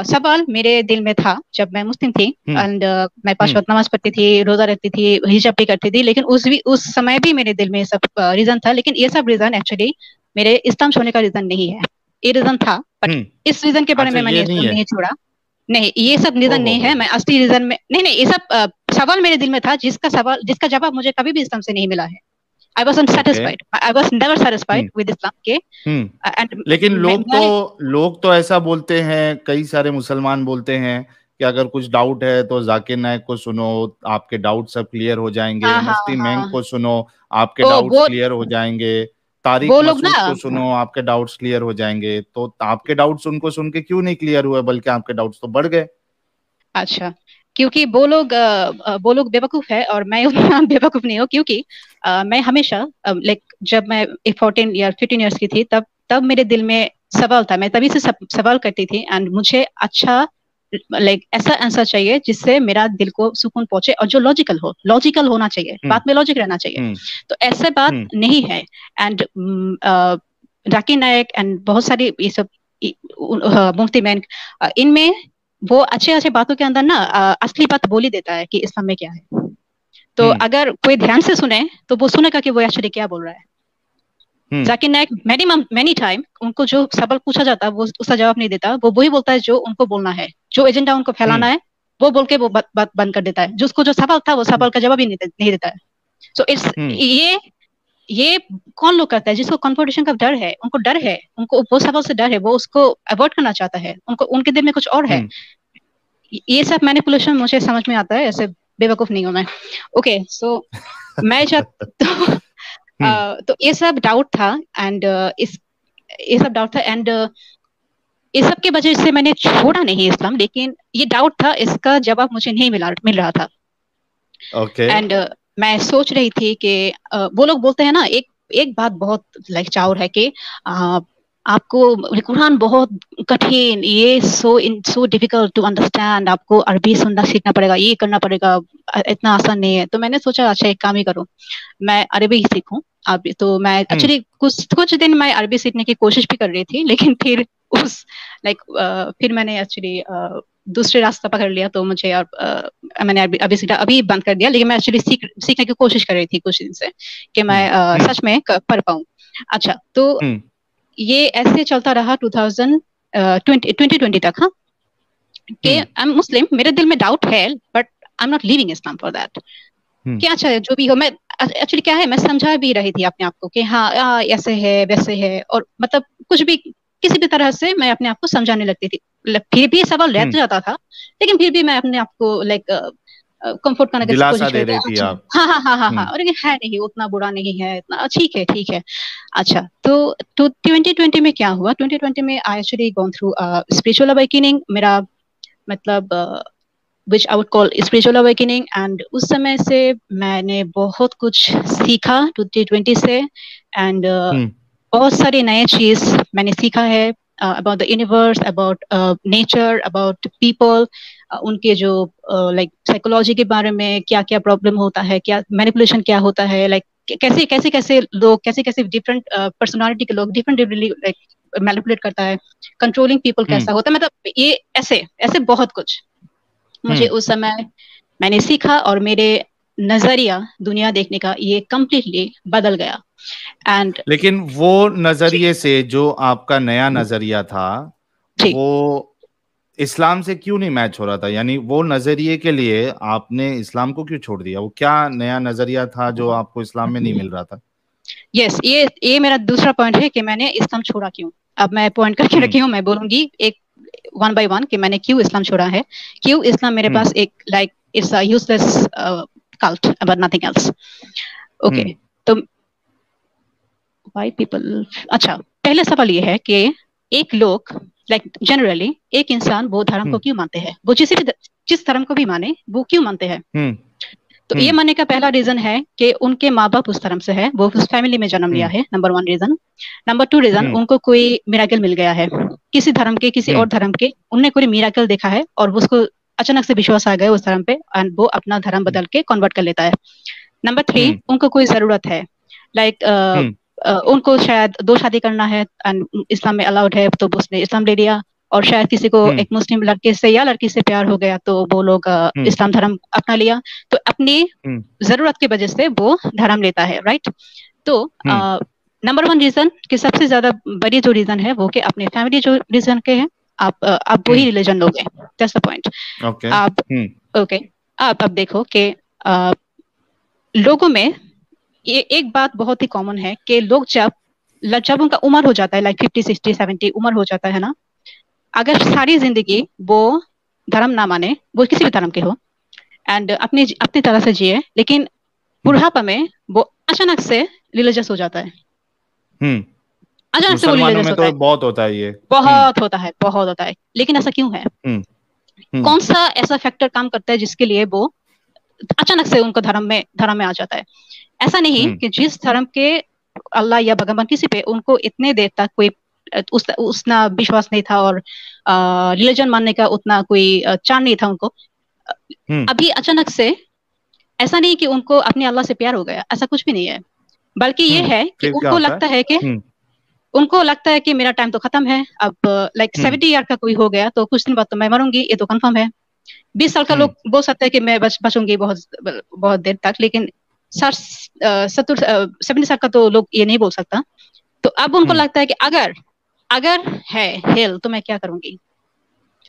सवाल मेरे दिल में था जब मैं मुस्लिम थी एंड मैं 5 वक्त नमाज पढ़ती थी, रोजा रखती थी, हिजाब भी करती थी, लेकिन उस समय भी मेरे दिल में सब रीजन था। लेकिन ये सब रीजन एक्चुअली मेरे इस्लाम छोड़ने का रीजन नहीं है, ये रीजन था बट इस रीजन के बारे में मैंने इस्लाम नहीं छोड़ा। नहीं, ये सब रीजन नहीं है, मैं असली रीजन में नहीं, ये सब सवाल मेरे दिल में था जिसका जवाब मुझे कभी भी इस्लाम से नहीं मिला है। I was unsatisfied. I was never satisfied with Islam के। लेकिन लोग तो ऐसा बोलते हैं, कई सारे मुसलमान बोलते हैं कि अगर कुछ डाउट है तो जाकिर नायक को सुनो, आपके डाउट सब क्लियर हो जाएंगे। मुफ्ती मेंग को सुनो, आपके डाउट्स क्लियर हो जाएंगे। तारिक मसूद को सुनो, आपके डाउट्स क्लियर हो जाएंगे। तो आपके डाउट्स उनको सुन के क्यों नहीं क्लियर हुए, बल्कि आपके डाउट्स तो बढ़ गए? अच्छा, क्योंकि वो लोग बेवकूफ है और मैं उतना बेवकूफ नहीं हूँ। क्योंकि मैं हमेशा जब मैं 14 या 15 इयर्स की थी तब मेरे दिल में सवाल था, मैं तभी से सवाल करती थी एंड मुझे अच्छा ऐसा आंसर चाहिए जिससे मेरा दिल को सुकून पहुंचे और जो लॉजिकल होना चाहिए, बात में लॉजिक रहना चाहिए। तो ऐसे बात नहीं है एंड जाकिर नायक एंड बहुत सारी ये सब मुफ्ती मेंग, इनमें वो अच्छे बातों के अंदर ना असली बात बोल ही देता है कि इस्लाम में क्या है। तो अगर कोई ध्यान से सुने तो वो सुनेगा कि वो एक्चुअली क्या बोल रहा है। जाकिर नायक मेनी टाइम उनको जो सवाल पूछा जाता है वो उसका जवाब नहीं देता, वो वही बोलता है जो उनको बोलना है, जो एजेंडा उनको फैलाना है वो बोल के वो बात बंद कर देता है। जो उसको जो सवाल था वो सवाल का जवाब ही नहीं देता है। सो इट्स ये कौन लोग करता है? जिसको कॉन्फिडेंशन का डर है, उनको डर है, उनको वो सवाल से डर है, वो उसको अवॉइड करना चाहता है, उनके दिल में कुछ और है। ये सब मैनिपुलेशन मुझे समझ में आता है, ऐसे बेवकूफ नहीं हूं मैं। ओके, सो मैं तो ये सब डाउट था एंड ये सब डाउट था एंड इस सब के वजह से मैंने छोड़ा नहीं इस्लाम, लेकिन ये डाउट था, इसका जवाब मुझे नहीं मिल रहा था। एंड मैं सोच रही थी कि वो लोग बोलते हैं ना, एक बात बहुत चाउर है कि आपको कुरान बहुत कठिन, ये सो डिफिकल्ट टू अंडरस्टैंड, आपको अरबी सुनना सीखना पड़ेगा, ये करना पड़ेगा, इतना आसान नहीं है। तो मैंने सोचा अच्छा एक काम ही करूं, मैं अरबी ही सीखूं। अब तो मैं एक्चुअली कुछ दिन मैं अरबी सीखने की कोशिश भी कर रही थी, लेकिन फिर फिर मैंने एक्चुअली दूसरे रास्ता पकड़ लिया तो मुझे मैंने अभी बंद कर दिया, लेकिन मैं एक्चुअली सीखने की कोशिश कर रही थी कुछ दिन से कि मैं सच में पढ़ पाऊँ। अच्छा, तो ये ऐसे चलता रहा 2020 तक। हाँ, कि आई एम मुस्लिम, मेरे दिल में डाउट है, but I am not living Islam for that. क्या अच्छा जो भी हो, मैं एक्चुअली क्या है, मैं समझा भी रही थी अपने आप को कि हाँ ऐसे है वैसे है, और मतलब कुछ भी किसी भी तरह से मैं अपने आप को समझाने लगती थी। फिर भी सवाल रह जाता था, लेकिन फिर भी मैं अपने आप को लाइक कंफर्ट करने की कोशिश कर रही थी। हाँ, और है नहीं, उतना बुरा नहीं है, इतना ठीक है। अच्छा, तो 2020 में क्या हुआ, 2020 में I actually gone through spiritual awakening, मेरा मतलब which I would call spiritual awakening, and उस समय से मैंने बहुत कुछ सीखा 2020 से, and बहुत सारी नए चीज मैंने सीखा है about the universe, about nature, about people, उनके जो like psychology के बारे में क्या क्या प्रॉब्लम होता है, क्या मैनिपुलेशन क्या होता है, like कैसे लोग कैसे डिफरेंट पर्सनालिटी के लोग डिफरेंटली like मैनिपुलेट करता है, कंट्रोलिंग पीपल कैसा होता है, मतलब ये ऐसे बहुत कुछ मुझे उस समय मैंने सीखा, और मेरे नजरिया दुनिया देखने का ये कम्प्लीटली बदल गया। एंड लेकिन वो नजरिए से जो आपका नया नजरिया था वो इस्लाम से क्यों नहीं मैच हो रहा था? यानी वो नजरिए के लिए आपने इस्लाम को क्यों छोड़ दिया? वो क्या नया नजरिया था जो आपको इस्लाम में नहीं मिल रहा था? यस, ये मेरा दूसरा पॉइंट है कि मैंने इस्लाम छोड़ा क्यों। अब मैं पॉइंट करके रखी हूँ, मैं बोलूंगी एक वन बाय वन कि मैंने क्यों इस्लाम छोड़ा है, क्यों इस्लाम मेरे पास एक like it's a useless cult but nothing else. Okay, तो व्हाई पीपल, अच्छा पहले सवाल ये है कि एक लोग लाइक जनरली एक इंसान वो धर्म को क्यों मानते हैं, वो जिस धर्म को भी माने वो क्यों मानते हैं। तो ये मानने का पहला रीजन है कि उनके माँ बाप उस धर्म से है, वो उस फैमिली में जन्म लिया है, नंबर 1 रीजन। नंबर 2 रीजन, उनको कोई मिराकल मिल गया है किसी धर्म के, किसी और धर्म के, उनने कोई मिराकल देखा है और उसको अचानक से विश्वास आ गया उस धर्म पे, एंड वो अपना धर्म बदल के कन्वर्ट कर लेता है। नंबर 3, उनको कोई जरूरत है, लाइक उनको शायद 2 शादी करना है एंड इस्लाम में अलाउड है, तो उसने इस्लाम ले लिया, और शायद किसी को एक मुस्लिम लड़के से या लड़की से प्यार हो गया तो वो लोग इस्लाम धर्म अपना लिया, तो अपनी जरूरत की वजह से वो धर्म लेता है, राइट। तो नंबर 1 रीजन कि सबसे ज्यादा बड़ी जो रीजन है वो कि अपने फैमिली जो रीजन के हैं, आप वही रिलीजन लोगे, दैट्स द पॉइंट। आप ओके, आप अब देखो कि लोगों में ये एक बात बहुत ही कॉमन है कि लोग जब उनका उम्र हो जाता है, लाइक 50, 60, 70 उम्र हो जाता है ना, अगर सारी जिंदगी वो धर्म ना माने, वो किसी भी धर्म के हो, एंड अपनी तरह से जिए, लेकिन बुढ़ापा में वो अचानक से रिलीजियस हो जाता है। अचानक से वो रिलीजियस होता है। बहुत होता है ये, बहुत होता है। लेकिन ऐसा क्यों है? कौन सा ऐसा फैक्टर काम करता है जिसके लिए वो अचानक से उनको धर्म में आ जाता है? ऐसा नहीं कि जिस धर्म के अल्लाह या भगवान किसी पे उनको इतने देर तक कोई उतना विश्वास नहीं था और रिलीजन मानने का उतना कोई चाह नहीं था उनको, अभी अचानक से ऐसा नहीं कि उनको अपने अल्लाह से प्यार हो गया, ऐसा कुछ भी नहीं है, बल्कि ये है कि उनको लगता है कि मेरा टाइम तो खत्म है अब, लाइक 70 ईयर का कोई हो गया तो कुछ दिन बाद तो मैं मरूंगी, ये तो कंफर्म है। 20 साल का लोग बोल सकते हैं कि मैं बचूंगी बहुत देर तक, लेकिन 70 साल का तो लोग ये नहीं बोल सकता। तो अब उनको लगता है कि अगर है हेल तो मैं क्या करूंगी,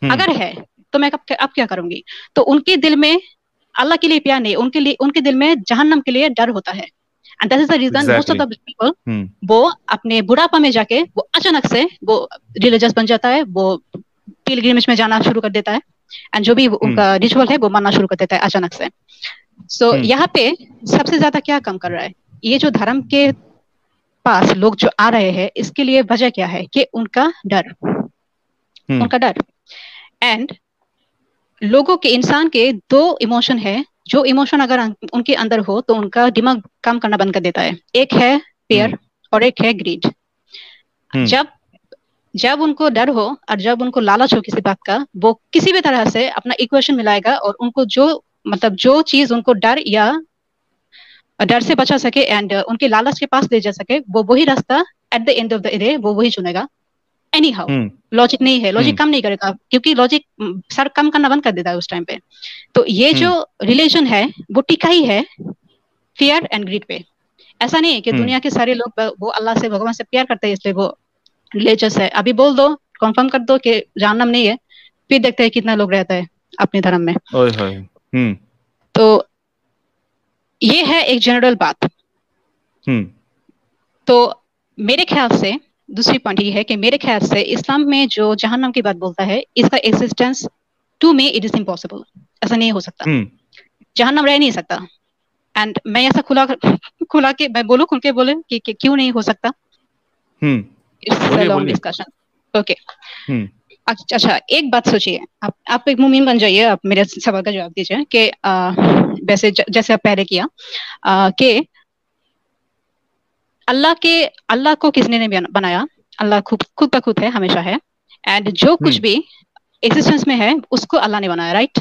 अगर है तो मैं अब क्या करूंगी। तो उनके दिल में अल्लाह के लिए प्यार नहीं, उनके दिल में जहन्नम के लिए डर होता है। And that is the reason most of the people वो अपने बुढ़ापा में जाके वो अचानक से वो रिलीजियस बन जाता है, वो पिलग्रिमेज में जाना शुरू कर देता है, एंड जो भी उनका रिचुअल है वो मानना शुरू कर देता है अचानक से। सो यहाँ पे सबसे ज्यादा क्या कम कर रहा है, ये जो धर्म के पास लोग जो आ रहे हैं, इसके लिए वजह क्या है कि उनका डर। एंड लोगों के, इंसान के 2 इमोशन है, जो इमोशन अगर उनके अंदर हो तो उनका दिमाग काम करना बंद कर देता है। एक है फियर और एक है ग्रीड। जब उनको डर हो और जब उनको लालच हो किसी बात का, वो किसी भी तरह से अपना इक्वेशन मिलाएगा और उनको जो चीज उनको डर से बचा सके एंड उनके लालच के पास ले जा सके, वो वही रास्ता at the end of the day वो वही चुनेगा एनी हाउ, लॉजिक नहीं है, लॉजिक काम नहीं करेगा, क्योंकि लॉजिक सर काम करना बंद कर देता है उस टाइम पे। तो ये जो रिलीजन है वो टिका ही है फियर एंड ग्रीड पे। ऐसा नहीं है कि दुनिया के सारे लोग वो अल्लाह से, भगवान से प्यार करते हैं इसलिए वो रिलीजियस है। अभी बोल दो, कंफर्म कर दो कि जहन्नम नहीं है, फिर देखते हैं कितना लोग रहता है अपने धर्म में। तो ये है एक जनरल बात। तो मेरे ख्याल से दूसरी पॉइंट ये है कि मेरे ख्याल से इस्लाम में जो जहन्नम की बात बोलता है, इसका existence to me it is impossible. ऐसा नहीं हो सकता, जहन्नम रह नहीं सकता। एंड मैं ऐसा खुला के मैं बोलूं, खुल के बोले कि क्यों नहीं हो सकता। It's a long discussion. Okay, अच्छा एक बात सोचिए, आप एक मुमिन बन जाइए, आप मेरे सवाल का जवाब दीजिए कि वैसे जैसे आप पहले किया कि अल्लाह को किसने बनाया? अल्लाह खुद ब खुद है, हमेशा है। एंड जो कुछ भी एक्सिस्टेंस में है उसको अल्लाह ने बनाया, राइट?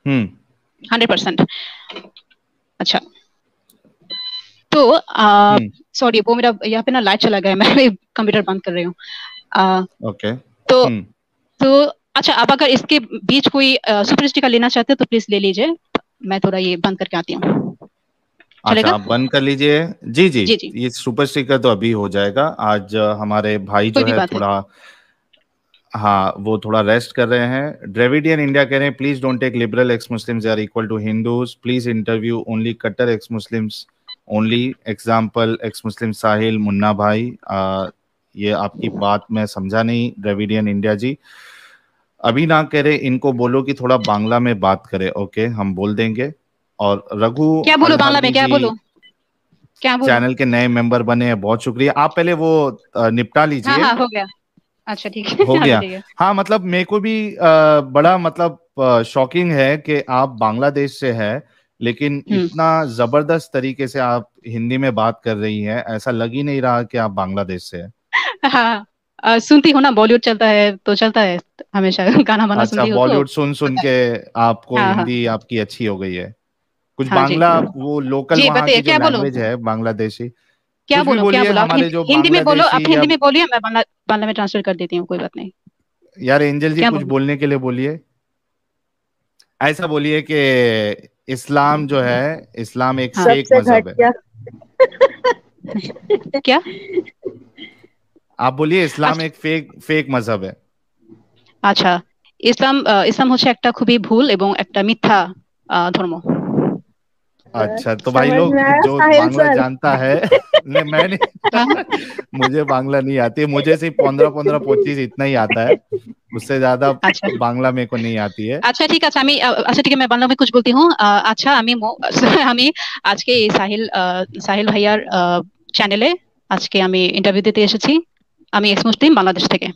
100%। अच्छा, तो सॉरी वो मेरा यहाँ पे ना लाइट चला गया, मैं कंप्यूटर बंद कर रही हूँ। ओके, तो अच्छा, आप अगर इसके बीच कोई सुपर स्टिकर लेना चाहते हो तो प्लीज ले लीजिए, मैं थोड़ा ये बंद करके आती हूँ। अच्छा, आप बंद कर लीजिए। जी जी, ये सुपर स्टिकर तो अभी हो जाएगा। आज हमारे भाई जो है थोड़ा वो थोड़ा रेस्ट कर रहे हैं। ड्रेविडियन इंडिया कह रहे हैं please don't take liberal ex Muslims are equal to Hindus, please interview only कट्टर ex Muslims only, example ex Muslim Sahil Munna भाई। ये आपकी बात मैं समझा नहीं ड्रेविडियन इंडिया जी। अभी ना कह रहे, इनको बोलो कि थोड़ा बांग्ला में बात करे। ओके, हम बोल देंगे। और रघु, क्या बोलो बांग्ला में, क्या बोलो? चैनल के नए मेंबर बने हैं, बहुत शुक्रिया। आप पहले वो निपटा लीजिए। हाँ, हो गया। अच्छा, ठीक है, हो गया। हाँ, मतलब मेरे को भी बड़ा मतलब शॉकिंग है कि आप बांग्लादेश से है, लेकिन इतना जबरदस्त तरीके से आप हिंदी में बात कर रही हैं, ऐसा लग ही नहीं रहा कि आप बांग्लादेश से है। हाँ, सुनती हो ना, बॉलीवुड चलता है तो चलता है हमेशा, गाना बना सुनती हो। बॉलीवुड सुन के आपको हिंदी आपकी अच्छी हो गई है। कुछ बांग्ला वो लोकल वहाँ की जो लैंग्वेज है बांग्लादेशी, क्या बोलो? हमारे जो हिंदी में बोलो, आप हिंदी में बोलिए, मैं बांग्ला में ट्रांसलेट कर देती हूँ, कोई बात नहीं। यार एंजल जी, कुछ बोलने के लिए बोलिए। ऐसा बोलिए कि इस्लाम जो है, इस्लाम एक फेक मजहब है। क्या आप बोलिए? इस्लाम एक फेक मजहब है। अच्छा, ইসলাম হচ্ছে একটা খুবই ভুল এবং একটা মিথ্যা ধর্ম। अच्छा, तो भाई लोग जो बांग्ला जानता है नहीं, मैं नहीं मुझे बांग्ला नहीं आती है, मुझे सिर्फ 15-25 इतना ही आता है, उससे ज्यादा बांग्ला मेरे को नहीं आती है। अच्छा ठीक আছে, अच्छा ठीक है, मैं बांग्ला में कुछ बोलती हूँ। अच्छा, আমি আজকে সাহিল ভাইয়ার চ্যানেলে আজকে আমি ইন্টারভিউ দিতে এসেছি। আমি এক্স মুসলিম বাংলাদেশ থেকে।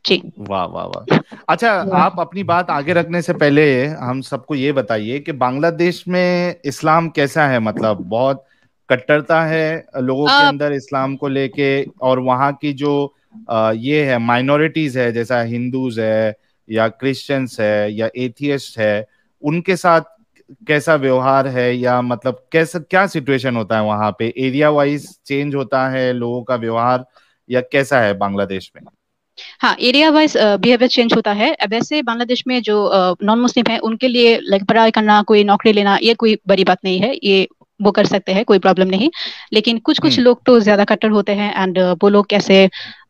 जी, वाह वाह वाह। अच्छा, आप अपनी बात आगे रखने से पहले हम सबको ये बताइए कि बांग्लादेश में इस्लाम कैसा है? मतलब बहुत कट्टरता है लोगों के अंदर इस्लाम को लेके, और वहाँ की जो ये है माइनॉरिटीज है, जैसा हिंदूज है या क्रिश्चियंस है या एथियस्ट है, उनके साथ कैसा व्यवहार है, या मतलब कैसा क्या सिचुएशन होता है वहाँ पे? एरिया वाइज चेंज होता है लोगों का व्यवहार, या कैसा है बांग्लादेश में? हाँ, एरिया वाइज बिहेवियर चेंज होता है। वैसे बांग्लादेश में जो नॉन मुस्लिम है उनके लिए लाइक पढ़ाई करना, कोई नौकरी लेना, ये कोई बड़ी बात नहीं है, ये वो कर सकते हैं, कोई प्रॉब्लम नहीं। लेकिन कुछ लोग तो ज्यादा कट्टर होते हैं एंड वो लोग कैसे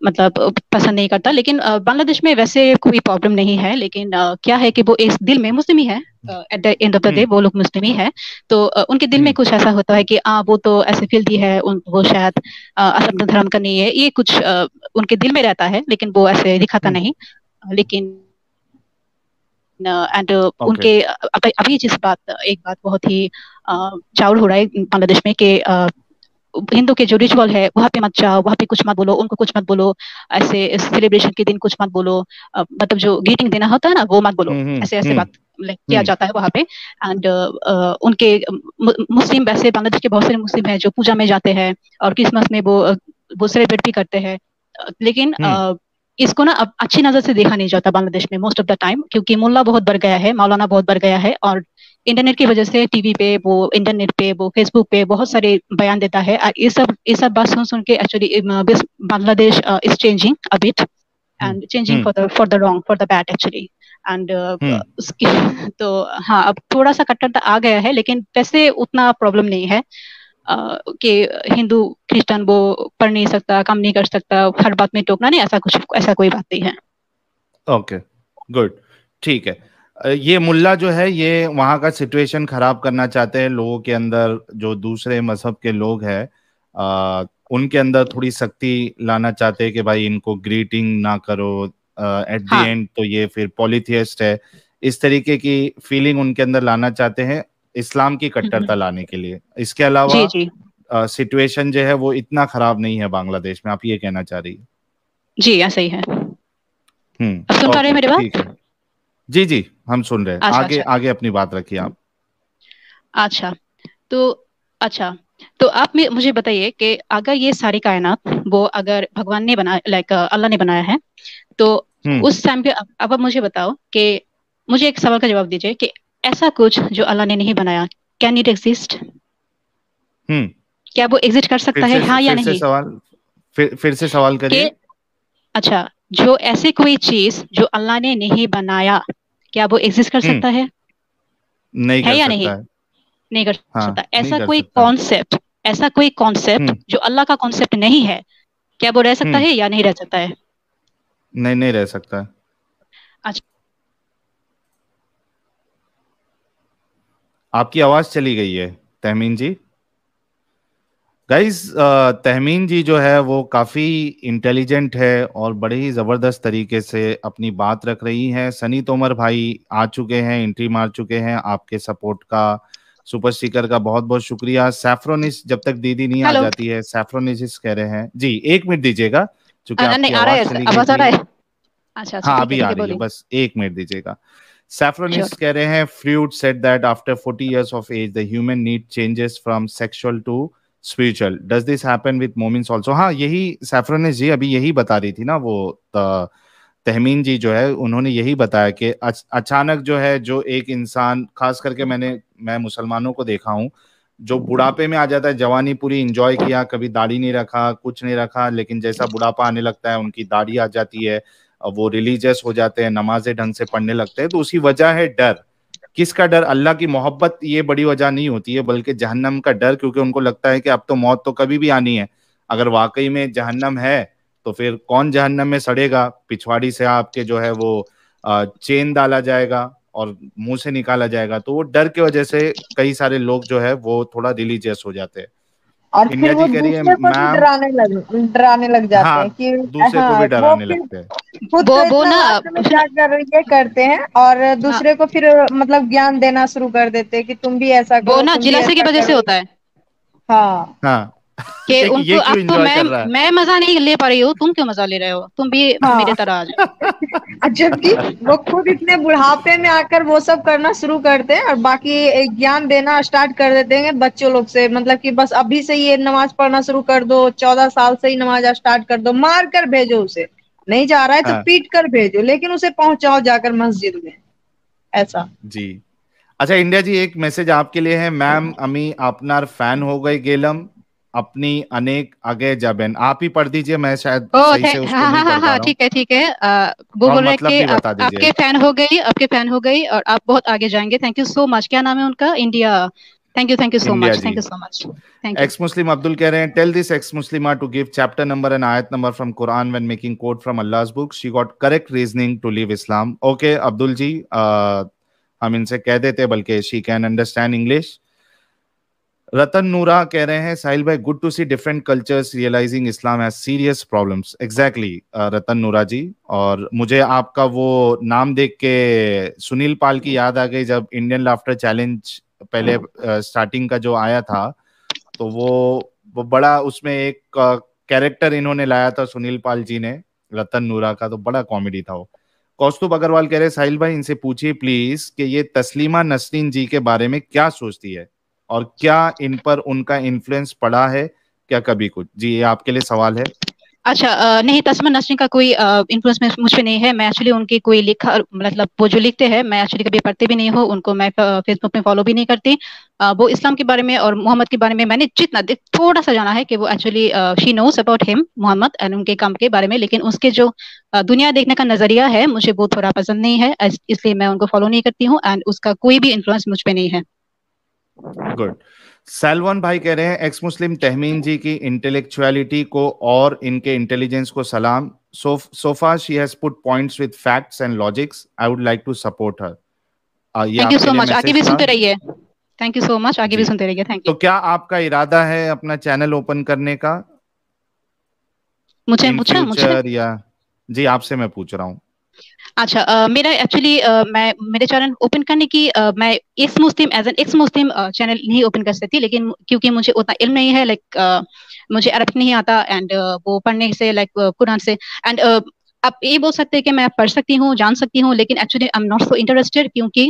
मतलब पसंद नहीं करता। लेकिन बांग्लादेश में वैसे कोई प्रॉब्लम नहीं है। लेकिन क्या है कि वो इस दिल में मुस्लिम ही है, at the end of the day वो लोग मुस्लिम ही है। तो उनके दिल में कुछ ऐसा होता है कि वो तो ऐसे फील्ड है, वो शायद अपना धर्म का नहीं है, ये कुछ उनके दिल में रहता है, लेकिन वो ऐसे दिखाता नहीं। लेकिन एंड उनके अभी एक बात बहुत ही चाउर हो रहा है बांग्लादेश में कि हिंदू के जो रिचुअल है वहाँ पे मत जाओ, वहाँ पे कुछ मत बोलो, उनको कुछ मत बोलो, ऐसे सेलिब्रेशन के दिन कुछ मत बोलो, मतलब जो ग्रीटिंग देना होता है ना वो मत बोलो, ऐसे बात किया जाता है वहाँ पे। एंड उनके मुस्लिम, वैसे बांग्लादेश के बहुत सारे मुस्लिम हैं जो पूजा में जाते हैं और क्रिसमस में वो सेलिब्रेट भी करते हैं। लेकिन इसको ना अब अच्छी नजर से देखा नहीं जाता बांग्लादेश में मोस्ट ऑफ द टाइम, क्योंकि मुल्ला बहुत बढ़ गया है, मौलाना बहुत बढ़ गया है, और इंटरनेट की वजह से टीवी पे वो, इंटरनेट पे वो, फेसबुक पे बहुत सारे बयान देता है। ये सब बात सुन के actually Bangladesh is changing a bit. And changing for the wrong, for the bad actually. And उसकी तो हाँ, अब थोड़ा सा कट्टरता आ गया है, लेकिन वैसे उतना प्रॉब्लम नहीं है कि हिंदू क्रिश्चियन वो पढ़ नहीं सकता, काम नहीं कर सकता, हर बात में टोकना नहीं, ऐसा कोई बात नहीं है। ओके, गुड, ठीक है। ये मुल्ला जो है ये वहाँ का सिचुएशन खराब करना चाहते हैं लोगों के अंदर, जो दूसरे मजहब के लोग हैं उनके अंदर थोड़ी सख्ती लाना चाहते हैं कि भाई इनको ग्रीटिंग ना करो, एट द एंड तो ये फिर पॉलीथियस्ट है, इस तरीके की फीलिंग उनके अंदर लाना चाहते हैं इस्लाम की कट्टरता लाने के लिए। इसके अलावा सिचुएशन जो है वो इतना खराब नहीं है बांग्लादेश में, आप ये कहना चाह रही है? जी ऐसा ही है। अब सुन पा रहे हैं मेरी बात? जी जी, हम सुन रहे हैं। आगे आगे अपनी बात रखिए आप। अच्छा, तो आप मुझे बताइए कि अगर ये सारी कायनात वो अगर भगवान ने बनाया, लाइक अल्लाह ने बनाया है, तो उस टाइम पे अब मुझे बताओ कि मुझे एक सवाल का जवाब दीजिए कि ऐसा कुछ जो अल्लाह ने नहीं बनाया, कैन इट एग्जिस्ट? क्या वो एग्जिस्ट कर सकता है, हाँ या नहीं? फिर से सवाल करिए। अच्छा, जो ऐसे कोई चीज जो अल्लाह ने नहीं बनाया, क्या वो एग्जिस्ट कर सकता है? नहीं है कर या सकता नहीं? है। नहीं कर सकता। ऐसा कोई कॉन्सेप्ट जो अल्लाह का कॉन्सेप्ट नहीं है, क्या वो रह सकता है या नहीं रह सकता है? नहीं रह सकता है। अच्छा, आपकी आवाज चली गई है तहमीन जी। गाइस, तहमीन जी जो है वो काफ़ी इंटेलिजेंट है और बड़े ही ज़बरदस्त तरीके से अपनी बात रख रही हैं। सनी तोमर भाई आ चुके हैं, एंट्री मार चुके हैं। आपके सपोर्ट का, सुपर स्टिकर का बहुत बहुत शुक्रिया। सैफ्रोनिस, जब तक दीदी नहीं आ जाती है, सैफ्रोनिस कह रहे हैं जी, 1 मिनट दीजिएगा क्योंकि आपकी आवाज चली गई थी। अच्छा, हाँ अभी आ रही है, बस 1 मिनट दीजिएगा। सैफ्रोनिस कह रहे हैं, Freud said that after 40 years of age the human need changes from sexual to spiritual. Does this happen with मोमिन्स also? हाँ, यही सैफ्रोनिस जी अभी यही बता रही थी ना, वो तहमीन जी जो है उन्होंने यही बताया कि अचानक जो है, जो एक इंसान, खास करके मैं मुसलमानों को देखा हूँ, जो बुढ़ापे में आ जाता है, जवानी पूरी एंजॉय किया, कभी दाढ़ी नहीं रखा, कुछ नहीं रखा, लेकिन जैसा बुढ़ापा आने लगता है उनकी दाढ़ी आ जाती है, वो रिलीजियस हो जाते हैं, नमाजें ढंग से पढ़ने लगते हैं। तो उसी वजह है डर। किसका डर? अल्लाह की मोहब्बत ये बड़ी वजह नहीं होती है, बल्कि जहन्नम का डर, क्योंकि उनको लगता है कि अब तो मौत तो कभी भी आनी है। अगर वाकई में जहन्नम है तो फिर कौन जहन्नम में सड़ेगा? पिछवाड़ी से आपके जो है वो चेन डाला जाएगा और मुंह से निकाला जाएगा। तो वो डर की वजह से कई सारे लोग जो है वो थोड़ा रिलीजियस हो जाते हैं। और फिर वो दूसरे को भी डराने लग जाते हैं कि दूसरे को भी डराने लगते हैं। खुद तो इतना में क्या कर रही है करते हैं, और दूसरे को फिर मतलब ज्ञान देना शुरू कर देते हैं कि तुम भी ऐसा करो। वो ना जिलासे की वजह से होता है। हाँ कि उनको अब तो मैं मजा नहीं ले पा रही हूँ, तुम क्यों मजा ले रहे हो? तुम भी मेरे तरह आ जाओ। जबकि वो खुद इतने बुढ़ापे में आकर वो सब करना शुरू करते हैं और बाकी ज्ञान देना स्टार्ट कर देते हैं बच्चों लोग से। मतलब कि बस अभी से ये नमाज पढ़ना शुरू कर दो, 14 साल से ही नमाज स्टार्ट कर दो, मार कर भेजो उसे, नहीं जा रहा है तो पीट कर भेजो, लेकिन उसे पहुंचाओ जाकर मस्जिद में, ऐसा जी। अच्छा इंडिया जी, एक मैसेज आपके लिए है। मैम अमी आपनार फैन हो गए गेलम, अपनी अनेक आगे जाबेन। आप ही पढ़ दीजिए, मैं शायद सही से उसको नहीं पढ़ पा रहा हूं। ठीक है। वो बोल रहे कि आपके फैन हो गई और आप बहुत आगे जाएंगे। Thank you so much. क्या नाम है उनका? India. Thank you so much. Ex Muslim Abdul कह रहे हैं, tell this ex Muslima to give chapter number and आयत number from Quran when making quote from Allah's book, she got correct reasoning to leave Islam. Okay Abdul ji, हम इनसे कह देते, बल्कि she can understand English. Ratan Noora कह रहे हैं, साहिल भाई good to C different cultures realising Islam has serious problems. Exactly Ratan Noora ji, और मुझे आपका वो नाम देख के सुनील पाल की याद आ गई, जब इंडियन लाफ्टर चैलेंज पहले स्टार्टिंग का जो आया था, तो वो बड़ा उसमें एक कैरेक्टर इन्होंने लाया था सुनील पाल जी ने, रतन नूरा का, तो बड़ा कॉमेडी था वो। कौस्तुभ अग्रवाल कह रहे हैं, साहिल भाई इनसे पूछिए प्लीज कि ये तस्लीमा नसरीन जी के बारे में क्या सोचती है और क्या इन पर उनका इन्फ्लुएंस पड़ा है क्या कभी कुछ? जी ये आपके लिए सवाल है। अच्छा, नहीं, तस्लीमा नसरीन का कोई इन्फ्लुएंस मुझ पे नहीं है। मैं एक्चुअली उनकी कोई लिखा, मतलब वो जो लिखते हैं मैं एक्चुअली कभी पढ़ती भी नहीं हूँ उनको, मैं फेसबुक में फॉलो भी नहीं करती। वो इस्लाम के बारे में और मोहम्मद के बारे में मैंने जितना थोड़ा सा जाना है कि वो actually she knows about him Mohammed and उनके काम के बारे में, लेकिन उसके जो दुनिया देखने का नजरिया है मुझे वो थोड़ा पसंद नहीं है, इसलिए मैं उनको फॉलो नहीं करती हूँ एंड उसका कोई भी इन्फ्लुएंस मुझ पे नहीं है। गुड। सैलवन भाई कह रहे हैं एक्स मुस्लिम तहमीन जी की इंटेलेक्चुअलिटी को और इनके इंटेलिजेंस को सलाम। so far she has put points with facts and logics. I would like to support her. ये थैंक यू आपके सो लिए मच, आगे मैसेज भी था। सुनते रहिए। थैंक यू सो मच, आगे भी जी। सुनते रहिए। Thank you. तो क्या आपका इरादा है अपना चैनल ओपन करने का मुझे इन पूछा मुझे फ्यूचर, या जी आपसे मैं पूछ रहा हूँ। अच्छा, मेरा एक्चुअली मैं मेरे चैनल ओपन करने की मैं ex Muslim as an ex Muslim channel नहीं ओपन कर सकती, लेकिन क्योंकि मुझे उतना इल्म नहीं है, लाइक मुझे अरबिक नहीं आता एंड वो पढ़ने से लाइक कुरान से एंड आप ये बोल सकते हैं कि मैं पढ़ सकती हूँ, जान सकती हूँ, लेकिन actually I am not so interested, क्योंकि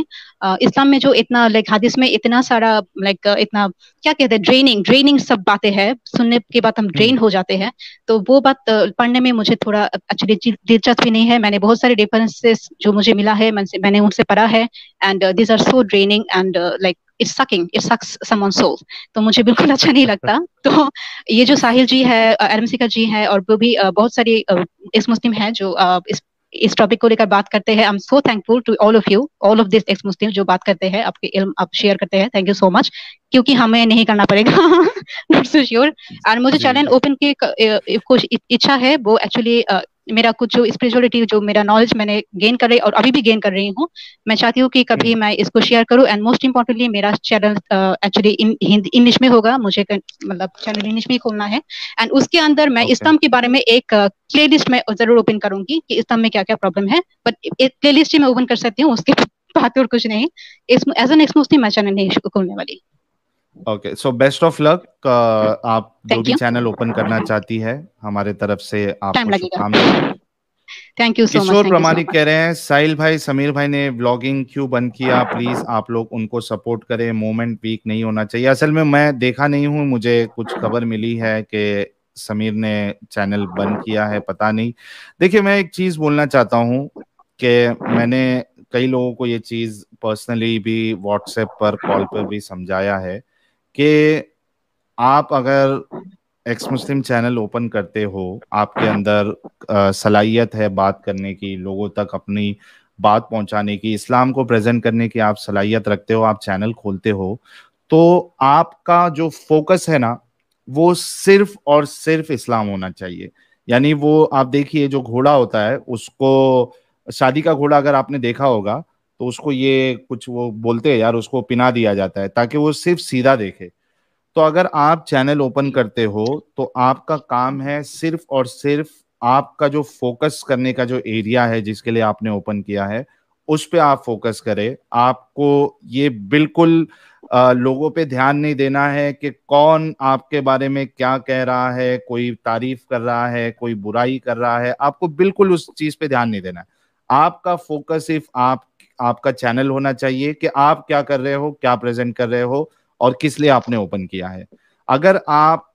इस्लाम में जो इतना लाइक हदीस में इतना सारा लाइक इतना क्या कहते हैं ड्रेनिंग ड्रेनिंग सब बातें हैं, सुनने के बाद हम ड्रेन हो जाते हैं, तो वो बात पढ़ने में मुझे थोड़ा एक्चुअली दिलचस्पी नहीं है। मैंने बहुत सारे रेफरेंसेस जो मुझे मिला है मैंने उनसे पढ़ा है and this are so draining and like it sucks someone soul, तो मुझे बिल्कुल अच्छा नहीं लगता। तो ये जो साहिल जी है, एरमसिका जी है, और वो भी बहुत सारी एक्स मुस्लिम है जो इस टॉपिक को लेकर बात करते हैं। I am so thankful to all of you, all of this ex Muslim जो बात करते हैं, आपके इल्म आप शेयर करते हैं, थैंक यू सो मच, क्योंकि हमें नहीं करना पड़ेगा नॉट सो श्योर। और मुझे चैनल ओपन की कुछ इच्छा है, वो एक्चुअली मेरा कुछ जो स्पिरिचुअलिटी जो मेरा नॉलेज मैंने गेन कर रही और अभी भी गेन कर रही हूँ, मैं चाहती हूँ कि कभी मैं इसको शेयर करूँ एंड मोस्ट इम्पोर्टेंटली मेरा चैनल एक्चुअली इंग्लिश में होगा, मुझे मतलब चैनल इंग्लिश में ही खोलना है एंड उसके अंदर मैं इस्लाम के बारे में एक प्ले लिस्ट में जरूर ओपन करूंगी कि इस्लाम में क्या क्या प्रॉब्लम है, बट एक प्ले लिस्ट ही मैं ओपन कर सकती हूँ, उसके बाद और कुछ नहीं। एज एन एक्स मुस्लिम मैं चैनल नहीं खोलने वाली। Okay, so best of luck. आप जो Thank भी you. चैनल ओपन करना चाहती है, हमारे तरफ से टाइम आपको लगेगा। शुभकामनाएं। Thank you so much, Kishore thank you so प्रमाणिक मच। कह रहे हैं साहिल भाई समीर भाई ने व्लॉगिंग क्यों बंद किया, प्लीज आप लोग उनको सपोर्ट करें, मोमेंट वीक नहीं होना चाहिए। असल में मैं देखा नहीं हूं, मुझे कुछ खबर मिली है कि समीर ने चैनल बंद किया है, पता नहीं। देखिए मैं एक चीज बोलना चाहता हूं कि मैंने कई लोगों को ये चीज पर्सनली भी व्हाट्सएप पर कॉल पर भी समझाया है कि आप अगर एक्स मुस्लिम चैनल ओपन करते हो, आपके अंदर सलाहियत है बात करने की, लोगों तक अपनी बात पहुंचाने की, इस्लाम को प्रेजेंट करने की आप सलाहियत रखते हो, आप चैनल खोलते हो, तो आपका जो फोकस है ना वो सिर्फ और सिर्फ इस्लाम होना चाहिए। यानी वो आप देखिए जो घोड़ा होता है, उसको शादी का घोड़ा अगर आपने देखा होगा तो उसको ये कुछ वो बोलते हैं यार, उसको पिना दिया जाता है ताकि वो सिर्फ सीधा देखे। तो अगर आप चैनल ओपन करते हो तो आपका काम है सिर्फ और सिर्फ आपका जो फोकस करने का जो एरिया है जिसके लिए आपने ओपन किया है उस पे आप फोकस करें। आपको ये बिल्कुल लोगों पे ध्यान नहीं देना है कि कौन आपके बारे में क्या कह रहा है, कोई तारीफ कर रहा है, कोई बुराई कर रहा है, आपको बिल्कुल उस चीज पे ध्यान नहीं देना है। आपका फोकस सिर्फ आपका चैनल होना चाहिए कि आप क्या कर रहे हो, क्या प्रेजेंट कर रहे हो और किस लिए आपने ओपन किया है। अगर आप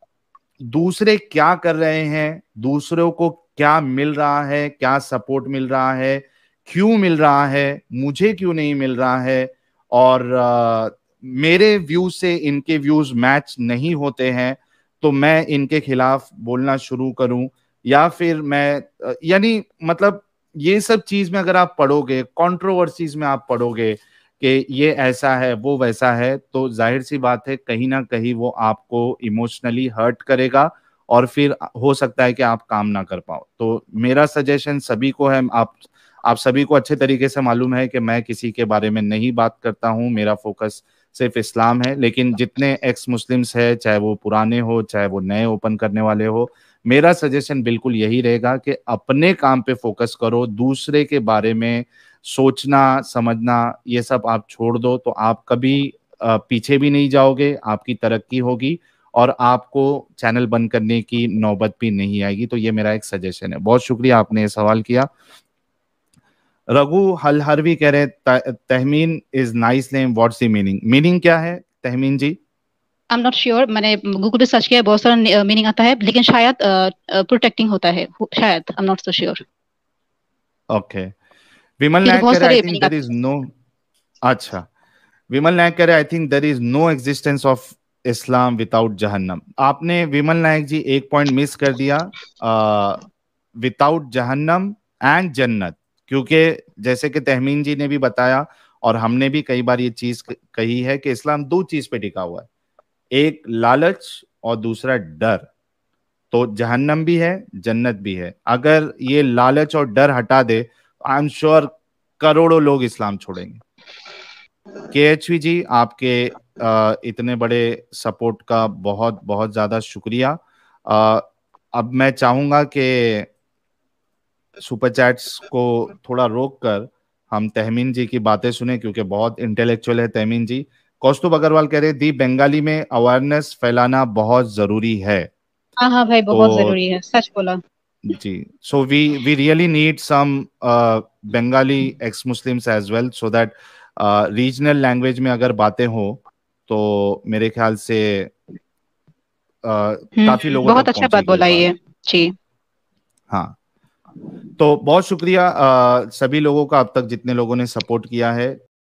दूसरे क्या कर रहे हैं, दूसरों को क्या मिल रहा है, क्या सपोर्ट मिल रहा है, क्यों मिल रहा है, मुझे क्यों नहीं मिल रहा है, और मेरे व्यू से इनके व्यूज मैच नहीं होते हैं तो मैं इनके खिलाफ बोलना शुरू करूं, या फिर मैं यानी मतलब ये सब चीज में अगर आप पढ़ोगे, कंट्रोवर्सीज में आप पढ़ोगे कि ये ऐसा है वो वैसा है, तो जाहिर सी बात है कहीं ना कहीं वो आपको इमोशनली हर्ट करेगा और फिर हो सकता है कि आप काम ना कर पाओ। तो मेरा सजेशन सभी को है, आप सभी को अच्छे तरीके से मालूम है कि मैं किसी के बारे में नहीं बात करता हूं, मेरा फोकस सिर्फ इस्लाम है। लेकिन जितने एक्स मुस्लिम्स है, चाहे वो पुराने हो चाहे वो नए ओपन करने वाले हो, मेरा सजेशन बिल्कुल यही रहेगा कि अपने काम पे फोकस करो, दूसरे के बारे में सोचना समझना ये सब आप छोड़ दो, तो आप कभी पीछे भी नहीं जाओगे, आपकी तरक्की होगी और आपको चैनल बंद करने की नौबत भी नहीं आएगी। तो ये मेरा एक सजेशन है। बहुत शुक्रिया आपने ये सवाल किया। रघु हलहरवी कह रहे Tahmeen is nice name, what's the meaning? Meaning क्या है Tahmeen ji? I am not sure, मैंने गूगल पे सर्च किया, बहुत सारा मीनिंग आता है, लेकिन शायद प्रोटेक्टिंग होता है, शायद I am not so sure. Okay, Vimal क्योंकि नायक कह बहुत रहे आई सारे थिंक मीनिंग देयर आते इज नो। अच्छा, विमल नायक कह रहे I think there is no existence of Islam without जहन्नम। आपने विमल नायक जी एक पॉइंट मिस कर दिया, विदाउट जहन्नम एंड जन्नत, क्योंकि जैसे कि तहमीन जी ने भी बताया और हमने भी कई बार ये चीज कही है कि इस्लाम दो चीज पे टिका हुआ है, एक लालच और दूसरा डर। तो जहन्नम भी है, जन्नत भी है। अगर ये लालच और डर हटा दे, आई एम श्योर करोड़ों लोग इस्लाम छोड़ेंगे। KHV जी, आपके इतने बड़े सपोर्ट का बहुत बहुत ज्यादा शुक्रिया। अब मैं चाहूंगा कि सुपर चैट्स को थोड़ा रोक कर हम तहमीन जी की बातें सुने, क्योंकि बहुत इंटेलेक्चुअल है तहमीन जी। कौस्तुभ अग्रवाल कह रहे दी बंगाली में अवेयरनेस फैलाना बहुत जरूरी है। हाँ हाँ भाई, बहुत तो जरूरी है, सच बोला जी, so we really need some Bengali ex Muslims as well, so that regional language में अगर बातें हो तो मेरे ख्याल से काफी लोगों बहुत तक अच्छा बात पहुंचेगी ये बोला बात। ये जी। हाँ, तो बहुत शुक्रिया सभी लोगों का अब तक जितने लोगों ने सपोर्ट किया है।